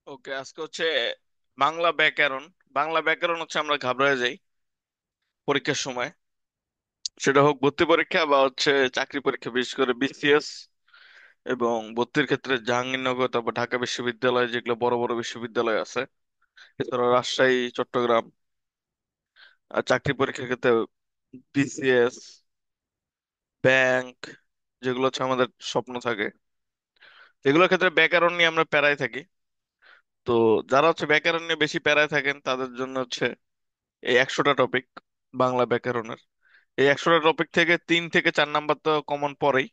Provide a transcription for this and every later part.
ওকে, আজকে হচ্ছে বাংলা ব্যাকরণ। বাংলা ব্যাকরণ হচ্ছে আমরা ঘাবড়ে যাই পরীক্ষার সময়, সেটা হোক ভর্তি পরীক্ষা বা হচ্ছে চাকরি পরীক্ষা, বিশেষ করে বিসিএস এবং ভর্তির ক্ষেত্রে জাহাঙ্গীরনগর, তারপর ঢাকা বিশ্ববিদ্যালয়, যেগুলো বড় বড় বিশ্ববিদ্যালয় আছে, এছাড়া রাজশাহী, চট্টগ্রাম। আর চাকরি পরীক্ষার ক্ষেত্রে বিসিএস, ব্যাংক, যেগুলো হচ্ছে আমাদের স্বপ্ন থাকে, এগুলোর ক্ষেত্রে ব্যাকরণ নিয়ে আমরা প্যারায় থাকি। তো যারা হচ্ছে ব্যাকরণ নিয়ে বেশি প্যারায় থাকেন তাদের জন্য হচ্ছে এই 100টা টপিক বাংলা ব্যাকরণের। এই 100টা টপিক থেকে 3 থেকে 4 নাম্বার তো কমন পড়েই,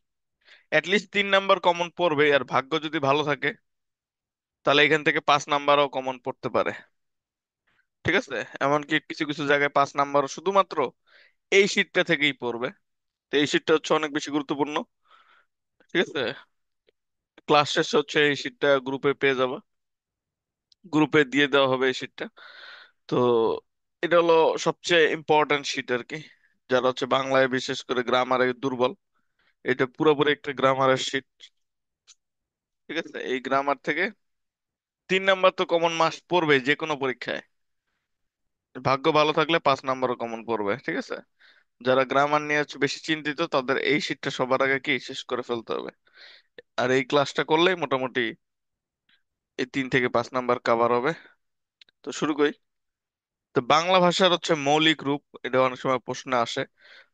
অ্যাটলিস্ট 3 নাম্বার কমন পড়বে। আর ভাগ্য যদি ভালো থাকে তাহলে এখান থেকে 5 নাম্বারও কমন পড়তে পারে। ঠিক আছে, এমনকি কিছু কিছু জায়গায় 5 নাম্বারও শুধুমাত্র এই শীটটা থেকেই পড়বে। তো এই শীটটা হচ্ছে অনেক বেশি গুরুত্বপূর্ণ। ঠিক আছে, ক্লাস শেষে হচ্ছে এই শীটটা গ্রুপে পেয়ে যাবে, গ্রুপে দিয়ে দেওয়া হবে এই শীটটা। তো এটা হলো সবচেয়ে ইম্পর্ট্যান্ট শীট আর কি। যারা হচ্ছে বাংলায় বিশেষ করে গ্রামারে দুর্বল, এটা পুরোপুরি একটা গ্রামারের শীট। ঠিক আছে, এই গ্রামার থেকে 3 নাম্বার তো কমন মাস পড়বে যে কোনো পরীক্ষায়। ভাগ্য ভালো থাকলে 5 নাম্বারও কমন পড়বে। ঠিক আছে, যারা গ্রামার নিয়ে হচ্ছে বেশি চিন্তিত তাদের এই শীটটা সবার আগে কি শেষ করে ফেলতে হবে। আর এই ক্লাসটা করলেই মোটামুটি এই 3 থেকে 5 নাম্বার কাভার হবে। তো শুরু করি। তো বাংলা ভাষার হচ্ছে মৌলিক রূপ, এটা অনেক সময় প্রশ্নে আসে।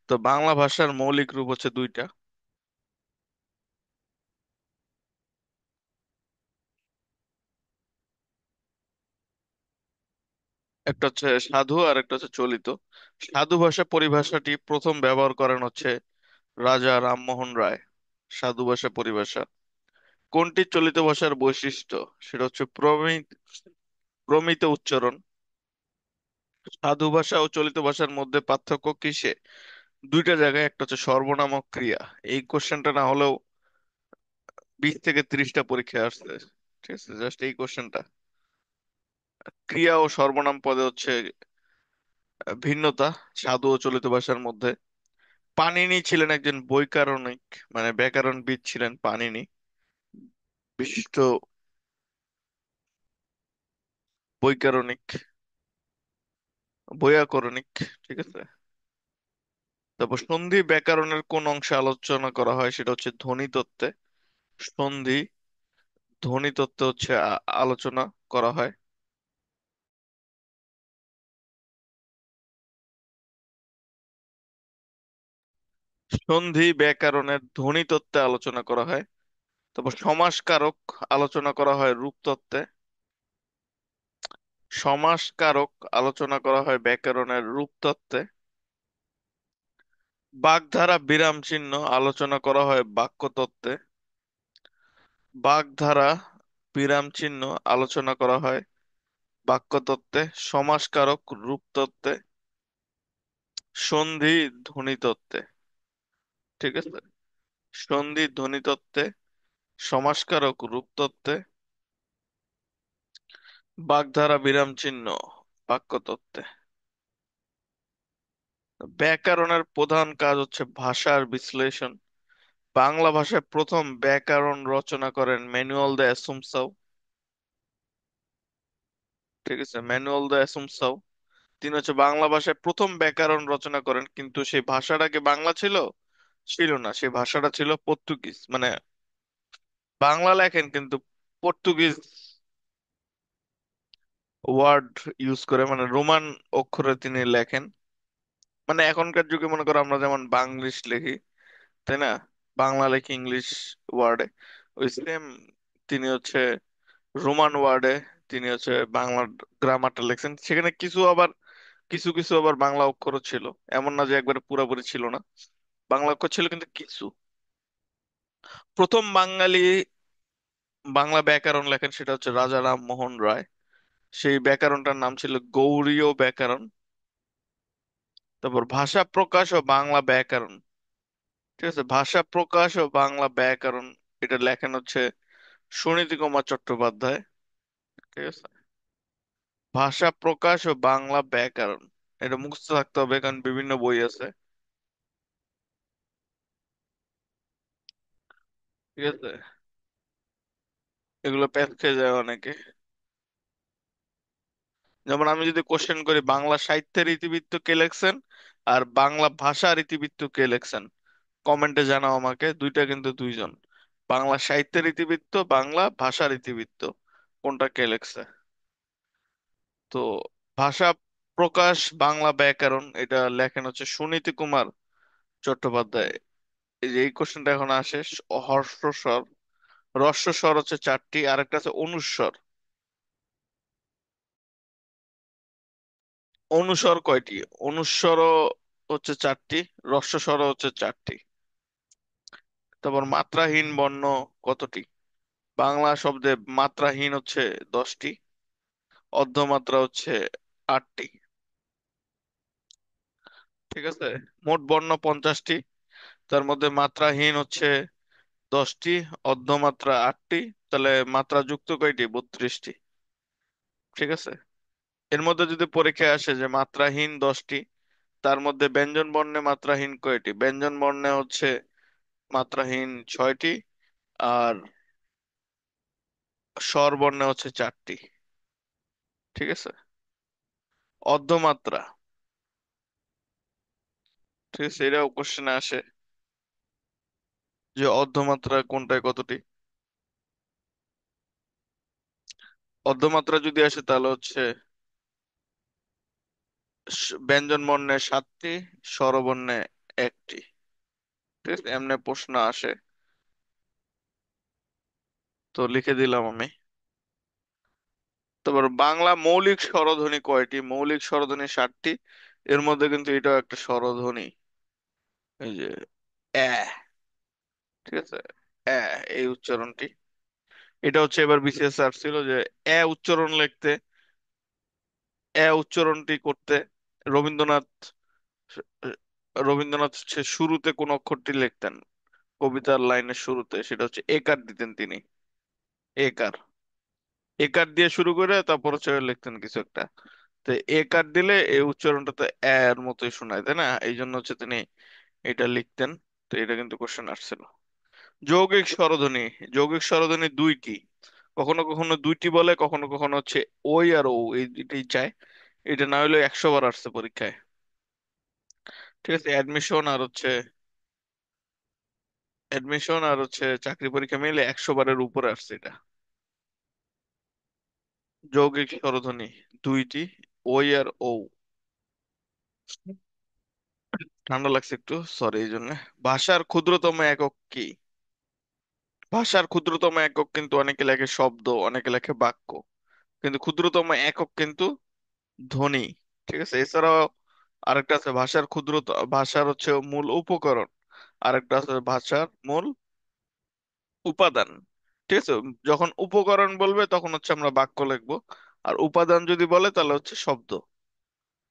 তো বাংলা ভাষার মৌলিক রূপ হচ্ছে দুইটা। একটা হচ্ছে সাধু আর একটা হচ্ছে চলিত। সাধু ভাষা পরিভাষাটি প্রথম ব্যবহার করেন হচ্ছে রাজা রামমোহন রায়। সাধু ভাষা পরিভাষা কোনটি চলিত ভাষার বৈশিষ্ট্য? সেটা হচ্ছে প্রমিত উচ্চারণ। সাধু ভাষা ও চলিত ভাষার মধ্যে পার্থক্য কিসে? দুইটা জায়গায়, একটা হচ্ছে সর্বনাম ও ক্রিয়া। এই কোশ্চেনটা না হলেও 20 থেকে 30টা পরীক্ষায় আসছে। ঠিক আছে, জাস্ট এই কোশ্চেনটা। ক্রিয়া ও সর্বনাম পদে হচ্ছে ভিন্নতা সাধু ও চলিত ভাষার মধ্যে। পাণিনি ছিলেন একজন বৈকারণিক, মানে ব্যাকরণবিদ ছিলেন পাণিনি, বিশিষ্ট বৈকারণিক, বৈয়াকরণিক। ঠিক আছে, তারপর সন্ধি ব্যাকরণের কোন অংশে আলোচনা করা হয়? সেটা হচ্ছে ধ্বনি তত্ত্বে। সন্ধি ধ্বনি তত্ত্বে হচ্ছে আলোচনা করা হয়। সন্ধি ব্যাকরণের ধ্বনি তত্ত্বে আলোচনা করা হয়। তারপর সমাসকারক আলোচনা করা হয় রূপ তত্ত্বে। সমাসকারক আলোচনা করা হয় ব্যাকরণের রূপ তত্ত্বে। বাগধারা বিরাম চিহ্ন আলোচনা করা হয় বাক্য তত্ত্বে। বাগধারা বিরাম চিহ্ন আলোচনা করা হয় বাক্য তত্ত্বে। সমাসকারক রূপ তত্ত্বে। সন্ধি ধ্বনি তত্ত্বে। ঠিক আছে, সন্ধি ধ্বনি তত্ত্বে, সমাসকারক রূপ তত্ত্বে, বাগধারা বিরাম চিহ্ন বাক্য তত্ত্বে। ব্যাকরণের প্রধান কাজ হচ্ছে ভাষার বিশ্লেষণ। বাংলা ভাষায় প্রথম ব্যাকরণ রচনা করেন ম্যানুয়েল দে এসুমসাও। ঠিক আছে, ম্যানুয়েল দে এসুমসাও। তিনি হচ্ছে বাংলা ভাষায় প্রথম ব্যাকরণ রচনা করেন, কিন্তু সেই ভাষাটা কি বাংলা ছিল? ছিল না, সেই ভাষাটা ছিল পর্তুগিজ। মানে বাংলা লেখেন কিন্তু পর্তুগিজ ওয়ার্ড ইউজ করে, মানে রোমান অক্ষরে তিনি লেখেন। মানে এখনকার যুগে মনে করো আমরা যেমন বাংলিশ লিখি, তাই না? বাংলা লেখি ইংলিশ ওয়ার্ডে, ওই সেম তিনি হচ্ছে রোমান ওয়ার্ডে তিনি হচ্ছে বাংলা গ্রামারটা লিখছেন। সেখানে কিছু কিছু আবার বাংলা অক্ষরও ছিল। এমন না যে একবারে পুরোপুরি ছিল না, বাংলা অক্ষর ছিল কিন্তু কিছু। প্রথম বাঙালি বাংলা ব্যাকরণ লেখেন সেটা হচ্ছে রাজা রামমোহন রায়। সেই ব্যাকরণটার নাম ছিল গৌড়ীয় ব্যাকরণ। তারপর ভাষা প্রকাশ ও বাংলা ব্যাকরণ। ঠিক আছে, ভাষা প্রকাশ ও বাংলা ব্যাকরণ, এটা লেখেন হচ্ছে সুনীতি কুমার চট্টোপাধ্যায়। ঠিক আছে, ভাষা প্রকাশ ও বাংলা ব্যাকরণ, এটা মুখস্থ থাকতে হবে কারণ বিভিন্ন বই আছে। ঠিক আছে, এগুলো প্যাচ খেয়ে যায় অনেকে। যেমন আমি যদি কোশ্চেন করি বাংলা সাহিত্যের ইতিবৃত্ত কে লেখছেন আর বাংলা ভাষার ইতিবৃত্ত কে লেখছেন, কমেন্টে জানাও আমাকে, দুইটা কিন্তু দুইজন। বাংলা সাহিত্যের ইতিবৃত্ত, বাংলা ভাষার ইতিবৃত্ত, কোনটা কে লেখছে? তো ভাষা প্রকাশ বাংলা ব্যাকরণ, এটা লেখেন হচ্ছে সুনীতি কুমার চট্টোপাধ্যায়। এই যে এই কোশ্চেনটা এখন আসে, হর্ষস্বর, রস্বস্বর হচ্ছে চারটি, আরেকটা আছে অনুস্বর। অনুস্বর কয়টি? অনুস্বরও হচ্ছে চারটি, রস্বস্বরও হচ্ছে চারটি। তারপর মাত্রাহীন বর্ণ কতটি? বাংলা শব্দে মাত্রাহীন হচ্ছে 10টি, অর্ধমাত্রা হচ্ছে 8টি। ঠিক আছে, মোট বর্ণ 50টি, তার মধ্যে মাত্রাহীন হচ্ছে 10টি, অর্ধমাত্রা 8টি, তাহলে মাত্রা যুক্ত কয়টি? 32টি। ঠিক আছে, এর মধ্যে যদি পরীক্ষায় আসে যে মাত্রাহীন 10টি, তার মধ্যে ব্যঞ্জন বর্ণে মাত্রাহীন কয়টি? ব্যঞ্জন বর্ণে হচ্ছে মাত্রাহীন 6টি, আর স্বর বর্ণে হচ্ছে 4টি। ঠিক আছে, অর্ধমাত্রা, ঠিক আছে, এটাও কোশ্চেনে আসে যে অর্ধমাত্রা কোনটায় কতটি। অর্ধমাত্রা যদি আসে তাহলে হচ্ছে ব্যঞ্জন বর্ণে 7টি, স্বরবর্ণে 1টি। ঠিক আছে, এমনি প্রশ্ন আসে, তো লিখে দিলাম আমি। তারপর বাংলা মৌলিক স্বরধ্বনি কয়টি? মৌলিক স্বরধ্বনি 7টি, এর মধ্যে কিন্তু এটাও একটা স্বরধ্বনি, এই যে অ্যা। ঠিক আছে, অ্যা, এই উচ্চারণটি, এটা হচ্ছে এবার বিসিএস স্যার ছিল যে উচ্চারণ লিখতে, উচ্চারণটি করতে রবীন্দ্রনাথ, রবীন্দ্রনাথ হচ্ছে শুরুতে কোন অক্ষরটি লিখতেন কবিতার লাইনের শুরুতে? সেটা হচ্ছে একার দিতেন তিনি, একার। একার দিয়ে শুরু করে তারপর হচ্ছে লিখতেন কিছু একটা। তো একার দিলে এই উচ্চারণটা তো এর মতোই শোনায়, তাই না? এই জন্য হচ্ছে তিনি এটা লিখতেন। তো এটা কিন্তু কোশ্চেন আসছিল। যৌগিক স্বরধ্বনি, যৌগিক স্বরধ্বনি দুইটি, কখনো কখনো দুইটি বলে, কখনো কখনো হচ্ছে ওই আর ও, এই দুইটাই চায়। এটা না হলে 100 বার আসছে পরীক্ষায়। ঠিক আছে, অ্যাডমিশন আর হচ্ছে চাকরি পরীক্ষা মিলে 100 বারের উপরে আসছে এটা। যৌগিক স্বরধ্বনি দুইটি, ওই আর ও। ঠান্ডা লাগছে একটু, সরি এই জন্য। ভাষার ক্ষুদ্রতম একক কি? ভাষার ক্ষুদ্রতম একক কিন্তু অনেকে লেখে শব্দ, অনেকে লেখে বাক্য, কিন্তু ক্ষুদ্রতম একক কিন্তু ধ্বনি। ঠিক আছে, এছাড়াও আরেকটা আছে ভাষার ভাষার হচ্ছে মূল উপকরণ, আরেকটা আছে ভাষার মূল উপাদান। ঠিক আছে, যখন উপকরণ বলবে তখন হচ্ছে আমরা বাক্য লিখবো, আর উপাদান যদি বলে তাহলে হচ্ছে শব্দ।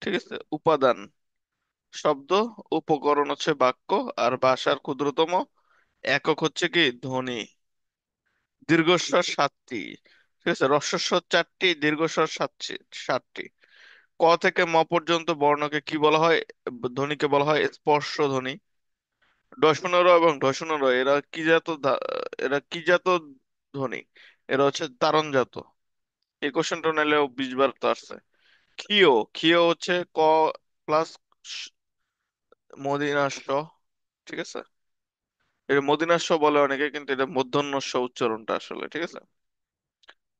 ঠিক আছে, উপাদান শব্দ, উপকরণ হচ্ছে বাক্য, আর ভাষার ক্ষুদ্রতম একক হচ্ছে কি? ধ্বনি। দীর্ঘস্বর 7টি, ঠিক আছে, হ্রস্বস্বর 4টি, দীর্ঘস্বর 7টি। ক থেকে ম পর্যন্ত বর্ণকে কি বলা হয়? ধ্বনিকে বলা হয় স্পর্শ ধ্বনি। ডশনর এবং ঢসনর এরা কি জাত ধ্বনি? এরা হচ্ছে তারণজাত। এই কোশ্চেনটা নিলেও 20 বার তো আসছে। ক্ষীয়, ক্ষীয় হচ্ছে ক প্লাস মদিনাস্য। ঠিক আছে, এটা মদিনাস্য বলে অনেকে, কিন্তু এটা মূর্ধন্য ষ উচ্চারণটা আসলে। ঠিক আছে,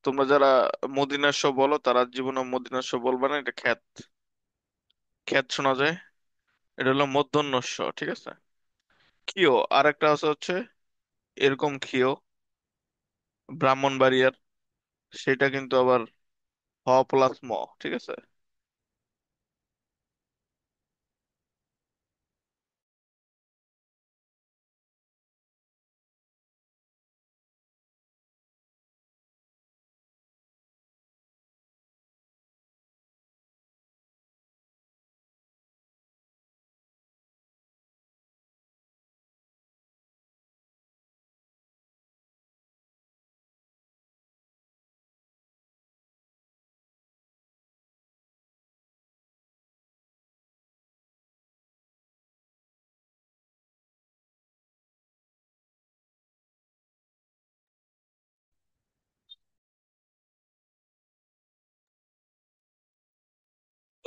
তোমরা যারা মদিনাস্য বলো তারা জীবনে মদিনাস্য বলবা না, এটা খ্যাত, খ্যাত শোনা যায়। এটা হলো মূর্ধন্য ষ। ঠিক আছে, ক্ষীয়, আর একটা হচ্ছে এরকম ক্ষীয় ব্রাহ্মণবাড়িয়ার, সেটা কিন্তু আবার হ প্লাস ম। ঠিক আছে।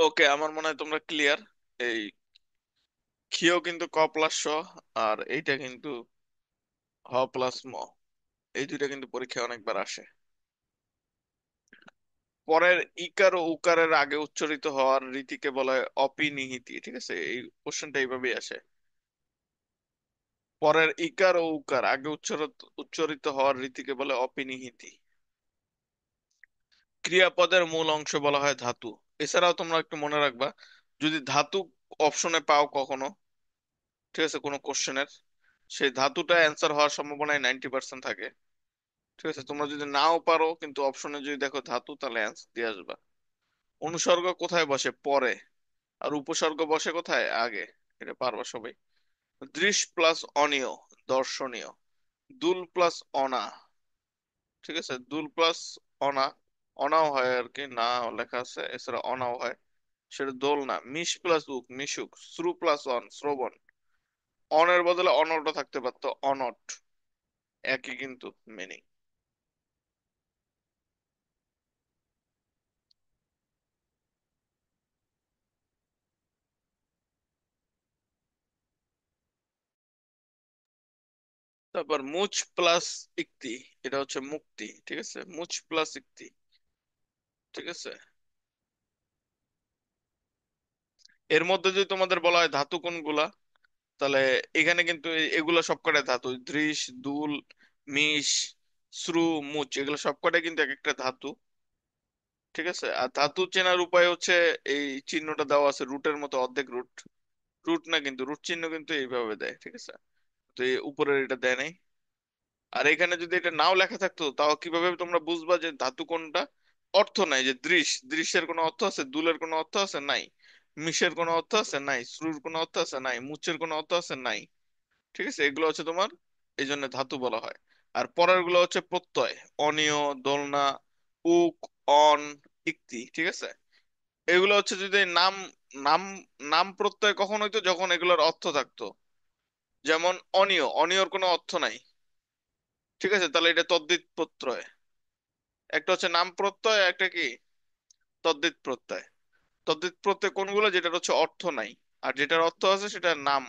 ওকে, আমার মনে হয় তোমরা ক্লিয়ার। এই ক্ষীয় কিন্তু ক প্লাস স, আর এইটা কিন্তু হ প্লাস ম। এই দুইটা কিন্তু পরীক্ষায় অনেকবার আসে। পরের ইকার ও উকারের আগে উচ্চারিত হওয়ার রীতিকে বলা হয় অপিনিহিতি। ঠিক আছে, এই কোশ্চেনটা এইভাবেই আসে। পরের ইকার ও উকার আগে উচ্চারিত হওয়ার রীতিকে বলে অপিনিহিতি। ক্রিয়াপদের মূল অংশ বলা হয় ধাতু। এছাড়াও তোমরা একটু মনে রাখবা, যদি ধাতু অপশনে পাও কখনো, ঠিক আছে, কোনো কোশ্চেনের, সেই ধাতুটা অ্যান্সার হওয়ার সম্ভাবনায় 90% থাকে। ঠিক আছে, তোমরা যদি নাও পারো কিন্তু অপশনে যদি দেখো ধাতু, তাহলে অ্যান্সার দিয়ে আসবা। অনুসর্গ কোথায় বসে? পরে। আর উপসর্গ বসে কোথায়? আগে। এটা পারবা সবাই। দৃশ প্লাস অনিয়, দর্শনীয়। দুল প্লাস অনা। ঠিক আছে, দুল প্লাস অনা, অনাও হয় আর কি, না লেখা আছে, এছাড়া অনাও হয়, সেটা দোল না। মিশ প্লাস উক, মিশুক। শ্রু প্লাস অন, শ্রবণ। অনের বদলে অনটও থাকতে পারতো, অনট। একই কিন্তু মিনিং। তারপর মুচ প্লাস ইক্তি, এটা হচ্ছে মুক্তি। ঠিক আছে, মুচ প্লাস ইক্তি। ঠিক আছে, এর মধ্যে যদি তোমাদের বলা হয় ধাতু কোনগুলা, তাহলে এখানে কিন্তু এগুলো সবকটা ধাতু। দৃশ, দুল, মিশ, শ্রু, মুচ, এগুলো সবকটাই কিন্তু এক একটা ধাতু। ঠিক আছে, আর ধাতু চেনার উপায় হচ্ছে এই চিহ্নটা দেওয়া আছে রুটের মতো, অর্ধেক রুট। রুট না কিন্তু, রুট চিহ্ন কিন্তু এইভাবে দেয়। ঠিক আছে, তো এই উপরের এটা দেয় নাই। আর এখানে যদি এটা নাও লেখা থাকতো, তাও কিভাবে তোমরা বুঝবা যে ধাতু কোনটা? অর্থ নাই, যে দৃশ্যের কোনো অর্থ আছে? দুলের কোনো অর্থ আছে? নাই। মিশের কোনো অর্থ আছে? নাই। শ্রুর কোনো অর্থ আছে? নাই। মুচের কোনো অর্থ আছে? নাই। ঠিক আছে, এগুলো হচ্ছে তোমার, এই জন্য ধাতু বলা হয়। আর পরের গুলো হচ্ছে প্রত্যয়। অনিয়, দোলনা, উক, অন, ইক্তি। ঠিক আছে, এগুলো হচ্ছে যদি নাম, নাম নাম প্রত্যয় কখন হইতো? যখন এগুলোর অর্থ থাকতো। যেমন অনিয়, অনিয়র কোনো অর্থ নাই। ঠিক আছে, তাহলে এটা তদ্ধিত প্রত্যয়। একটা হচ্ছে নাম প্রত্যয়, একটা কি তদ্ধিত প্রত্যয়। তদ্ধিত প্রত্যয় কোনগুলো? যেটার হচ্ছে অর্থ নাই, আর যেটার অর্থ আছে সেটা নাম,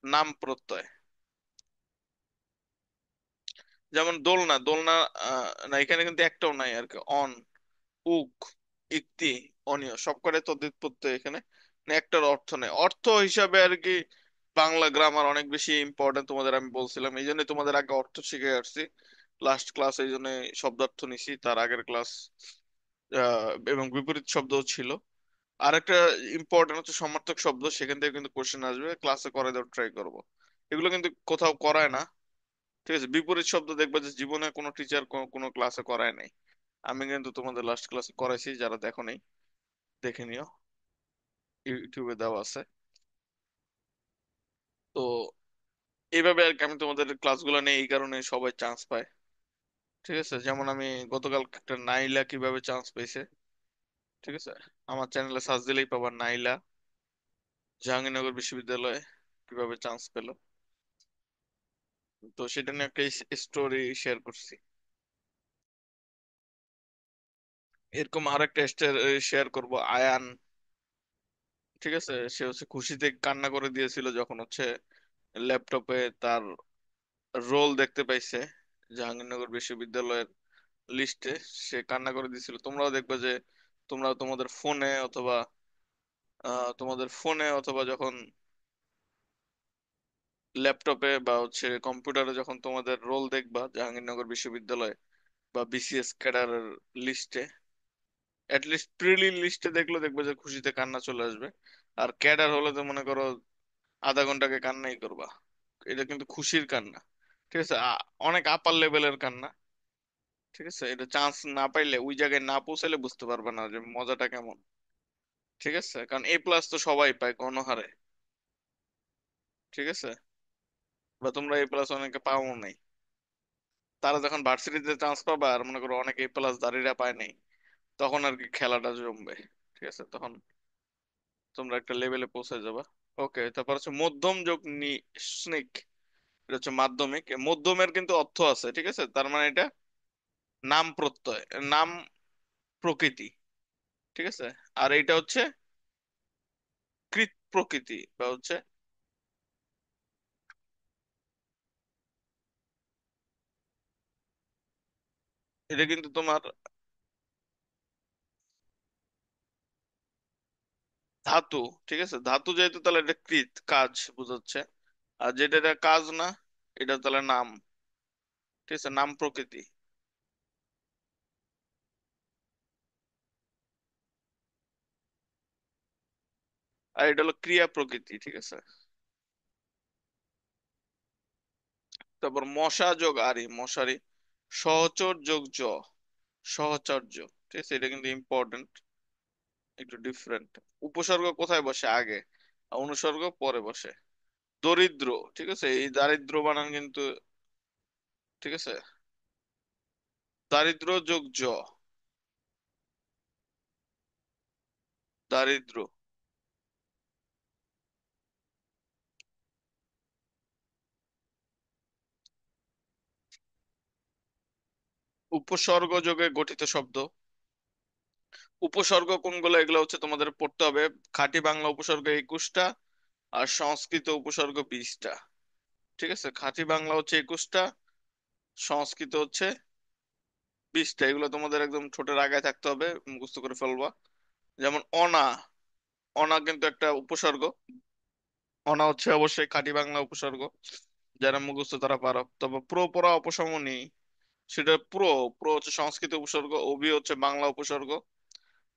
নাম প্রত্যয়। যেমন দোলনা, দোলনা না, এখানে কিন্তু একটাও নাই আর কি। অন, উক, ইক্তি, অনিয় সবকটাই তদ্ধিত প্রত্যয় এখানে। মানে একটার অর্থ নেই। অর্থ হিসাবে আর কি বাংলা গ্রামার অনেক বেশি ইম্পর্টেন্ট, তোমাদের আমি বলছিলাম, এই জন্য তোমাদের আগে অর্থ শিখে আসছি। লাস্ট ক্লাস এই জন্য শব্দার্থ নিছি, তার আগের ক্লাস এবং বিপরীত শব্দও ছিল। আর একটা ইম্পর্টেন্ট হচ্ছে সমার্থক শব্দ, সেখান থেকে কিন্তু কোশ্চেন আসবে, ক্লাসে করে দেওয়ার ট্রাই করব। এগুলো কিন্তু কোথাও করায় না। ঠিক আছে, বিপরীত শব্দ দেখবে যে জীবনে কোনো টিচার কোনো ক্লাসে করায় নাই। আমি কিন্তু তোমাদের লাস্ট ক্লাসে করাইছি, যারা দেখো নাই দেখে নিও, ইউটিউবে দেওয়া আছে। তো এইভাবে আর কি আমি তোমাদের ক্লাসগুলো নেই, এই কারণে সবাই চান্স পায়। ঠিক আছে, যেমন আমি গতকাল একটা নাইলা কিভাবে চান্স পেয়েছে। ঠিক আছে, আমার চ্যানেলে সার্চ দিলেই পাবা নাইলা, জাহাঙ্গীরনগর বিশ্ববিদ্যালয়ে কিভাবে চান্স পেলো। তো সেটা নিয়ে একটা স্টোরি শেয়ার করছি। এরকম আরেকটা শেয়ার করব, আয়ান। ঠিক আছে, সে হচ্ছে খুশিতে কান্না করে দিয়েছিল যখন হচ্ছে ল্যাপটপে তার রোল দেখতে পাইছে জাহাঙ্গীরনগর বিশ্ববিদ্যালয়ের লিস্টে। সে কান্না করে দিয়েছিল। তোমরাও দেখবে যে তোমরা তোমাদের ফোনে অথবা তোমাদের ফোনে অথবা যখন ল্যাপটপে বা হচ্ছে কম্পিউটারে যখন তোমাদের রোল দেখবা জাহাঙ্গীরনগর বিশ্ববিদ্যালয় বা বিসিএস ক্যাডারের লিস্টে, লিস্ট প্রিলি লিস্টে দেখলে দেখবে যে খুশিতে কান্না চলে আসবে। আর ক্যাডার হলে তো মনে করো আধা ঘন্টাকে কান্নাই করবা। এটা কিন্তু খুশির কান্না। ঠিক আছে, অনেক আপার লেভেলের কান্না। ঠিক আছে, এটা চান্স না পাইলে, ওই জায়গায় না পৌঁছালে বুঝতে পারবে না যে মজাটা কেমন। ঠিক আছে, কারণ এ প্লাস তো সবাই পায় গণহারে। ঠিক আছে, বা তোমরা এ প্লাস অনেকে পাও নাই, তারা যখন ভার্সিটিতে চান্স পাবে আর মনে করো অনেক এ প্লাস দাঁড়িয়ে পায় নাই, তখন আর কি খেলাটা জমবে। ঠিক আছে, তখন তোমরা একটা লেভেলে পৌঁছে যাবা। ওকে, তারপর হচ্ছে মধ্যম যোগ স্নিক, এটা হচ্ছে মাধ্যমিক। মধ্যমের কিন্তু অর্থ আছে। ঠিক আছে, তার মানে এটা নাম প্রত্যয়, নাম প্রকৃতি। ঠিক আছে, আর এটা হচ্ছে কৃত প্রকৃতি বা হচ্ছে, এটা কিন্তু তোমার ধাতু। ঠিক আছে, ধাতু যেহেতু তাহলে এটা কৃত কাজ বোঝাচ্ছে। আর যেটা এটা কাজ না, এটা তাহলে নাম। ঠিক আছে, নাম প্রকৃতি। আর এটা হলো ক্রিয়া প্রকৃতি। ঠিক আছে। তারপর মশা যোগ আরি, মশারি। সহচর যোগ সহচর্য। ঠিক আছে, এটা কিন্তু ইম্পর্টেন্ট, একটু ডিফারেন্ট। উপসর্গ কোথায় বসে? আগে। আর অনুসর্গ পরে বসে। দরিদ্র। ঠিক আছে, এই দারিদ্র বানান কিন্তু, ঠিক আছে, দারিদ্র যোগ দারিদ্র। উপসর্গ যোগে গঠিত শব্দ। উপসর্গ কোনগুলো, এগুলো হচ্ছে তোমাদের পড়তে হবে। খাঁটি বাংলা উপসর্গ 21টা, আর সংস্কৃত উপসর্গ 20টা। ঠিক আছে, খাঁটি বাংলা হচ্ছে 21টা, সংস্কৃত হচ্ছে 20টা। এগুলো তোমাদের একদম ঠোঁটের আগায় থাকতে হবে, মুখস্থ করে ফেলবা। যেমন অনা, অনা কিন্তু একটা উপসর্গ। অনা হচ্ছে অবশ্যই খাঁটি বাংলা উপসর্গ, যারা মুখস্থ তারা পারো। তবে প্রপরা অপশমনী, সেটা প্র হচ্ছে সংস্কৃত উপসর্গ, অভি হচ্ছে বাংলা উপসর্গ।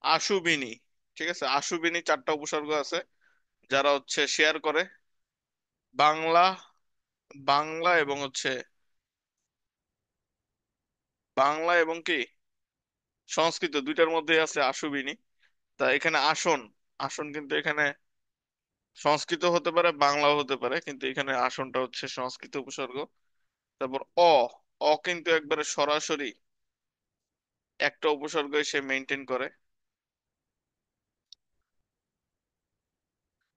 আশুবিনী। ঠিক আছে, আশুবিনী 4টা উপসর্গ আছে, যারা হচ্ছে শেয়ার করে বাংলা, বাংলা এবং হচ্ছে বাংলা এবং কি সংস্কৃত দুইটার মধ্যে আছে আশুবিনী। তা এখানে আসন, আসন কিন্তু এখানে সংস্কৃত হতে পারে বাংলাও হতে পারে, কিন্তু এখানে আসনটা হচ্ছে সংস্কৃত উপসর্গ। তারপর অ কিন্তু একবারে সরাসরি একটা উপসর্গ সে মেনটেন করে।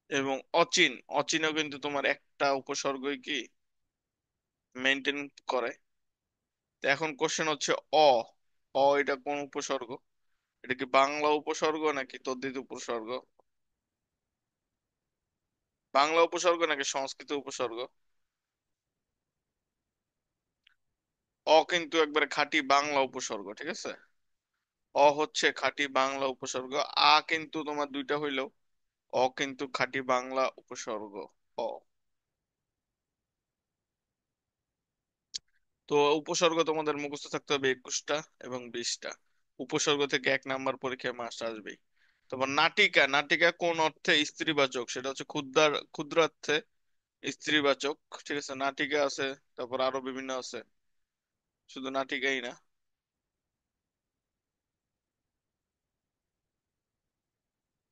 এবং অচিন, অচিনও কিন্তু তোমার একটা উপসর্গই কি মেনটেন করে। তো এখন কোশ্চেন হচ্ছে অ, এটা কোন উপসর্গ? এটা কি বাংলা উপসর্গ নাকি তদ্ধিত উপসর্গ? বাংলা উপসর্গ নাকি সংস্কৃত উপসর্গ? কিন্তু একবারে খাঁটি বাংলা উপসর্গ। ঠিক আছে, হচ্ছে খাঁটি বাংলা উপসর্গ। কিন্তু তোমার দুইটা হইলেও কিন্তু খাঁটি বাংলা উপসর্গ। অ। তো উপসর্গ তোমাদের মুখস্থ থাকতে হবে 21টা এবং 20টা। উপসর্গ থেকে 1 নাম্বার পরীক্ষায় মাস্ট আসবেই। তারপর নাটিকা, নাটিকা কোন অর্থে স্ত্রীবাচক? সেটা হচ্ছে ক্ষুদ্রার্থে স্ত্রীবাচক। ঠিক আছে, নাটিকা আছে, তারপর আরো বিভিন্ন আছে, শুধু নাটিকাই না।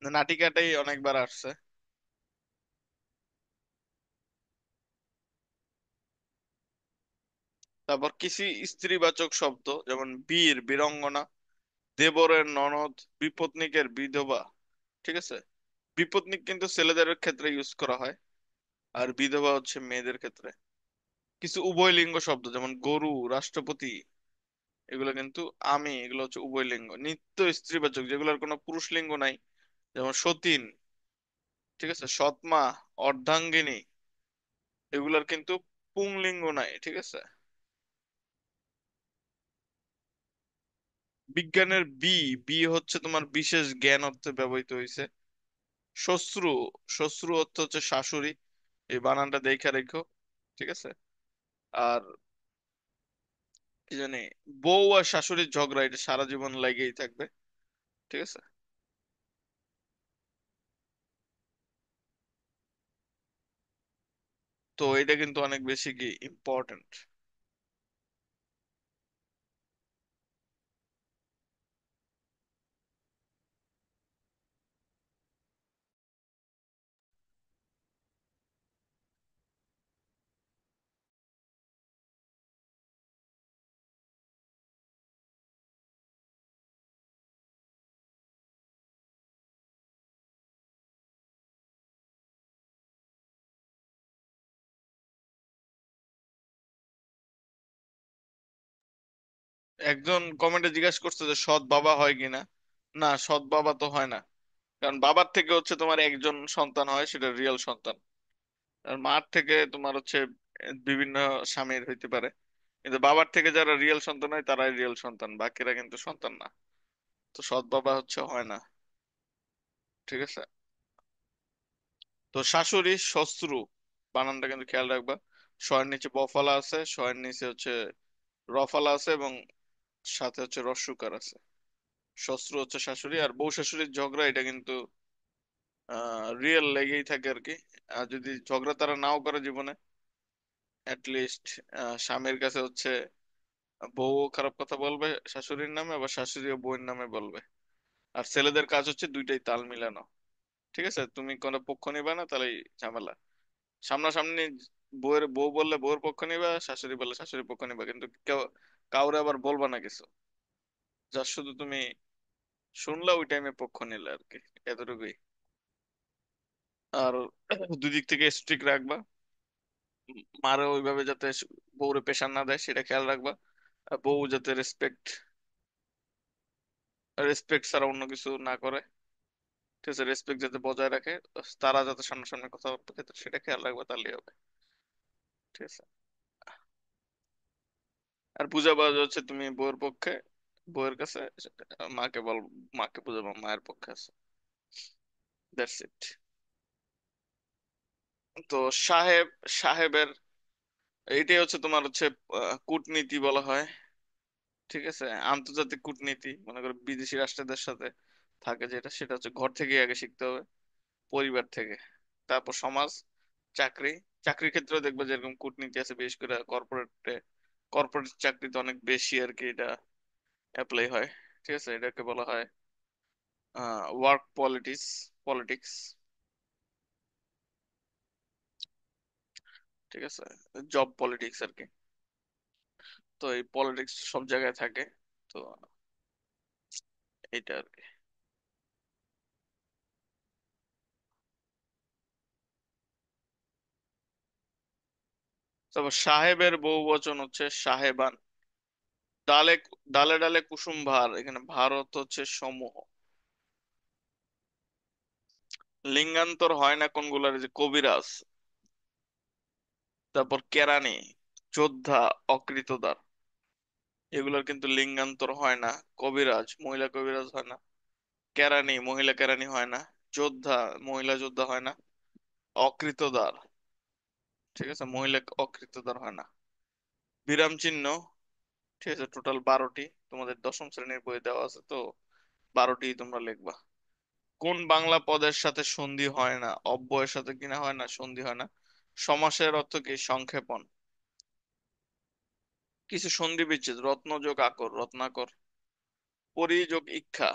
নাটিকাটাই অনেকবার আসছে। তারপর কিছু স্ত্রীবাচক শব্দ, যেমন বীর, বীরঙ্গনা, দেবরের ননদ, বিপত্নিকের বিধবা। ঠিক আছে, বিপত্নিক কিন্তু ছেলেদের ক্ষেত্রে ইউজ করা হয়, আর বিধবা হচ্ছে মেয়েদের ক্ষেত্রে। কিছু উভয়লিঙ্গ শব্দ, যেমন গরু, রাষ্ট্রপতি, এগুলো কিন্তু এগুলো হচ্ছে উভয়লিঙ্গ। নিত্য স্ত্রীবাচক, যেগুলোর কোনো পুরুষ লিঙ্গ নাই, যেমন সতীন, ঠিক আছে, সৎমা, অর্ধাঙ্গিনী, এগুলার কিন্তু পুংলিঙ্গ নাই। ঠিক আছে। বিজ্ঞানের বি হচ্ছে তোমার বিশেষ জ্ঞান অর্থে ব্যবহৃত হয়েছে। শ্বশ্রু, শ্বশ্রু অর্থ হচ্ছে শাশুড়ি, এই বানানটা দেখে রেখো। ঠিক আছে। আর কি জানি, বউ আর শাশুড়ির ঝগড়া, এটা সারা জীবন লেগেই থাকবে। ঠিক আছে। তো এটা কিন্তু অনেক বেশি কি ইম্পর্টেন্ট। একজন কমেন্টে জিজ্ঞাসা করছে যে সৎ বাবা হয় কিনা। না, সৎ বাবা তো হয় না। কারণ বাবার থেকে হচ্ছে তোমার একজন সন্তান হয়, সেটা রিয়েল সন্তান। আর মার থেকে তোমার হচ্ছে বিভিন্ন স্বামীর হইতে পারে, কিন্তু বাবার থেকে যারা রিয়েল সন্তান হয় তারাই রিয়েল সন্তান, বাকিরা কিন্তু সন্তান না। তো সৎ বাবা হচ্ছে হয় না। ঠিক আছে। তো শাশুড়ি শ্বশ্রু বানানটা কিন্তু খেয়াল রাখবা। শয়ের নিচে বফালা আছে, শয়ের নিচে হচ্ছে রফালা আছে, এবং সাথে হচ্ছে রস্যকার আছে। শ্বশ্রু হচ্ছে শাশুড়ি। আর বউ শাশুড়ির ঝগড়া এটা কিন্তু রিয়েল লেগেই থাকে আর কি। আর যদি ঝগড়া তারা নাও করে জীবনে, লিস্ট স্বামীর কাছে হচ্ছে বউ খারাপ কথা বলবে শাশুড়ির নামে, আবার শাশুড়িও বউয়ের নামে বলবে। আর ছেলেদের কাজ হচ্ছে দুইটাই তাল মিলানো। ঠিক আছে, তুমি কোনো পক্ষ নিবে না, তাহলে ঝামেলা। সামনাসামনি বউ বললে বউয়ের পক্ষ নিবা, শাশুড়ি বললে শাশুড়ির পক্ষ নিবা, কিন্তু কেউ কাউরে আবার বলবা না কিছু। যা শুধু তুমি শুনলা ওই টাইমে পক্ষ নিলে আর কি, এতটুকুই। আর দুই দিক থেকে স্ট্রিক্ট রাখবা। মারে ওইভাবে যাতে বউরে প্রেশার না দেয় সেটা খেয়াল রাখবা। আর বউ যাতে রেসপেক্ট ছাড়া অন্য কিছু না করে। ঠিক আছে, রেসপেক্ট যাতে বজায় রাখে, তারা যাতে সামনাসামনি কথাবার্তা ক্ষেত্রে সেটা খেয়াল রাখবা, তাহলেই হবে। ঠিক আছে। আর বুঝাবা যে হচ্ছে তুমি বউয়ের পক্ষে, বউয়ের কাছে মাকে বল, মাকে বুঝাবো মায়ের পক্ষে আছে। That's it. তো সাহেব, সাহেবের এইটাই হচ্ছে তোমার হচ্ছে কূটনীতি বলা হয়। ঠিক আছে, আন্তর্জাতিক কূটনীতি, মনে করো বিদেশি রাষ্ট্রদের সাথে থাকে যেটা, সেটা হচ্ছে ঘর থেকে আগে শিখতে হবে, পরিবার থেকে। তারপর সমাজ, চাকরি। চাকরির ক্ষেত্রেও দেখবে যেরকম কূটনীতি আছে, বিশেষ করে কর্পোরেটে, কর্পোরেট চাকরিতে অনেক বেশি আর কি এটা অ্যাপ্লাই হয়। ঠিক আছে, এটাকে বলা হয় ওয়ার্ক পলিটিক্স, পলিটিক্স। ঠিক আছে, জব পলিটিক্স আর কি। তো এই পলিটিক্স সব জায়গায় থাকে। তো এইটা আর কি। তারপর সাহেবের বহু বচন হচ্ছে সাহেবান। ডালে, ডালে ডালে কুসুম ভার, এখানে ভারত হচ্ছে সমূহ। লিঙ্গান্তর হয় না কোনগুলার, যে কবিরাজ, তারপর কেরানি, যোদ্ধা, অকৃতদার, এগুলোর কিন্তু লিঙ্গান্তর হয় না। কবিরাজ, মহিলা কবিরাজ হয় না। কেরানি, মহিলা কেরানি হয় না। যোদ্ধা, মহিলা যোদ্ধা হয় না। অকৃতদার, ঠিক আছে, মহিলা অকৃতদার হয় না। বিরাম চিহ্ন, ঠিক আছে, টোটাল 12টি তোমাদের দশম শ্রেণীর বই দেওয়া আছে তো, 12টি তোমরা লিখবা। কোন বাংলা পদের সাথে সন্ধি হয় না? অব্যয়ের সাথে কিনা হয় না, সন্ধি হয় না। সমাসের অর্থ কি? সংক্ষেপণ। কিছু সন্ধি বিচ্ছেদ, রত্ন যোগ আকর, রত্নাকর। পরি যোগ ইক্ষা,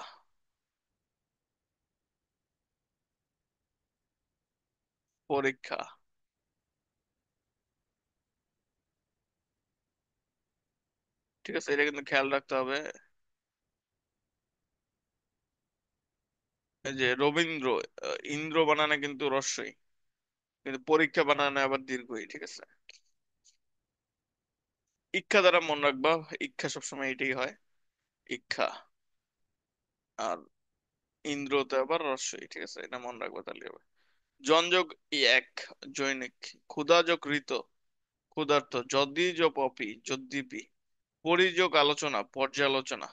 পরীক্ষা। ঠিক আছে, এটা কিন্তু খেয়াল রাখতে হবে। এই যে রবীন্দ্র, ইন্দ্র বানানে কিন্তু রস্বই, কিন্তু পরীক্ষা বানানে আবার দীর্ঘই। ঠিক আছে। ইক্ষা দ্বারা মনে রাখবা, ইক্ষা সবসময় এটাই হয়, ইক্ষা। আর ইন্দ্রতে আবার রস্বই। ঠিক আছে, এটা মনে রাখবা, তাহলে হবে। জনযোগ এক, জৈনিক। ক্ষুধাযোগ ঋত, ক্ষুধার্ত। যদি যোগ অপি, যদ্যপি। পরিযোগ আলোচনা, পর্যালোচনা।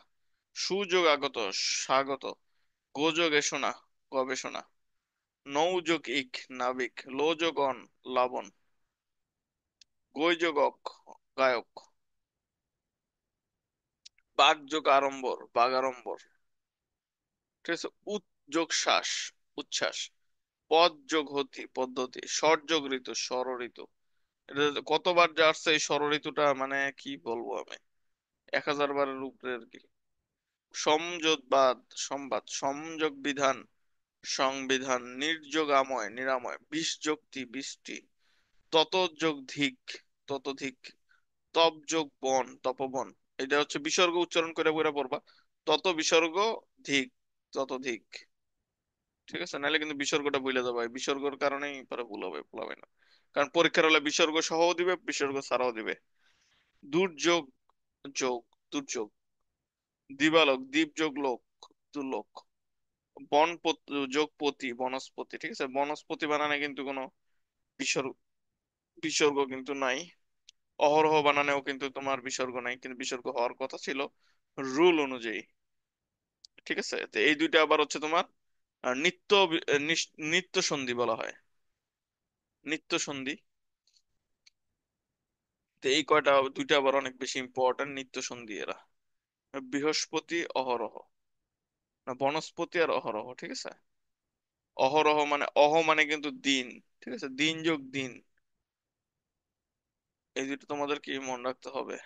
সুযোগ আগত, স্বাগত। গোযোগ এসোনা, গবেষণা। নৌযোগ ইক, নাবিক। লোযোগ অন, লাবণ। গৈযোগ অক, গায়ক। বাগযোগ আড়ম্বর, বাগাড়ম্বর। ঠিক আছে। উদ্যোগ শ্বাস, উচ্ছ্বাস। পদ যোগ হতি, পদ্ধতি। ষড় যোগ ঋতু, ষড় ঋতু। এটা কতবার যে আসছে এই ষড় ঋতুটা, মানে কি বলবো আমি, 1000 বারের উপরে আর কি। সমযোজবাদ, সংবাদ। সংযোগ বিধান, সংবিধান। নির্যোগ আময়, নিরাময়। বিষযোক্তি, বৃষ্টি। ততোযোগ ধিক, ততোধিক। তপ যোগ বন, তপবন। এটা হচ্ছে বিসর্গ উচ্চারণ করে বইরা পড়বা। তত বিসর্গ ধিক, ততোধিক। ঠিক আছে, নাহলে কিন্তু বিসর্গটা ভুলে যাবে, এই বিসর্গের কারণেই পরে ভুল হবে, ভুল হবে না। কারণ পরীক্ষার হলে বিসর্গ সহও দিবে, বিসর্গ ছাড়াও দিবে। দুর্যোগ, যোগ, দুর্যোগ। দিবালোক, দ্বীপ যোগ লোক, দুর্লোক। যোগ পতি, বনস্পতি, ঠিক আছে। বনস্পতি বানানে কিন্তু কোনো বিসর্গ বিসর্গ কিন্তু নাই। অহরহ বানানেও কিন্তু তোমার বিসর্গ নাই, কিন্তু বিসর্গ হওয়ার কথা ছিল রুল অনুযায়ী। ঠিক আছে, তো এই দুইটা আবার হচ্ছে তোমার নিত্য নিত্য সন্ধি বলা হয়, নিত্য সন্ধি। তো এই কয়টা দুইটা আবার অনেক বেশি ইম্পর্টেন্ট, নিত্য সন্ধি এরা। বৃহস্পতি, অহরহ, না বনস্পতি আর অহরহ, ঠিক আছে। অহরহ মানে মানে কিন্তু দিন, ঠিক আছে, দিন যোগ দিন। এই দুটো তোমাদের কি মনে রাখতে হবে।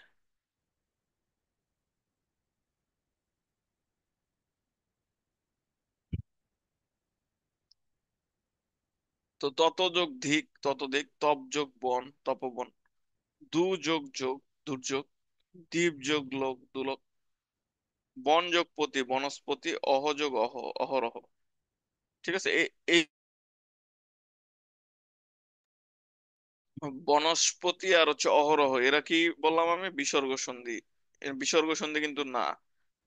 তো তত যোগ ধিক, তত দিক, তপ যোগ বন, তপবন। দু যোগ যোগ, দুর্যোগ। দ্বীপ যোগ লোক, দুলোক। বন যোগ পতি, বনস্পতি। অহ যোগ অহরহ। ঠিক আছে, এই বনস্পতি আর হচ্ছে অহরহ, এরা কি বললাম আমি, বিসর্গ সন্ধি। বিসর্গ সন্ধি কিন্তু না,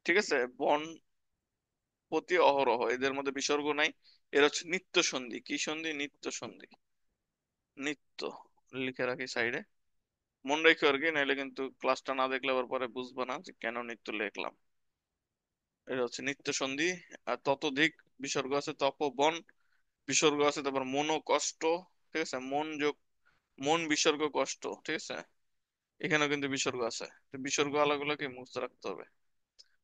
ঠিক আছে। বনপতি, অহরহ, এদের মধ্যে বিসর্গ নাই। এরা হচ্ছে নিত্য সন্ধি। কি সন্ধি? নিত্য সন্ধি। নিত্য, লিখে রাখি সাইডে, মনে রেখো আর কি, নাইলে কিন্তু ক্লাসটা না দেখলে আবার পরে বুঝবা না যে কেন নিত্য লিখলাম। এটা হচ্ছে নিত্য সন্ধি। আর ততোধিক বিসর্গ আছে, তপবন বিসর্গ আছে, তারপর মনো কষ্ট, ঠিক আছে, মন যোগ মন বিসর্গ কষ্ট, ঠিক আছে। এখানেও কিন্তু বিসর্গ আছে, তো বিসর্গ আলাগুলোকে মুখস্থ রাখতে হবে।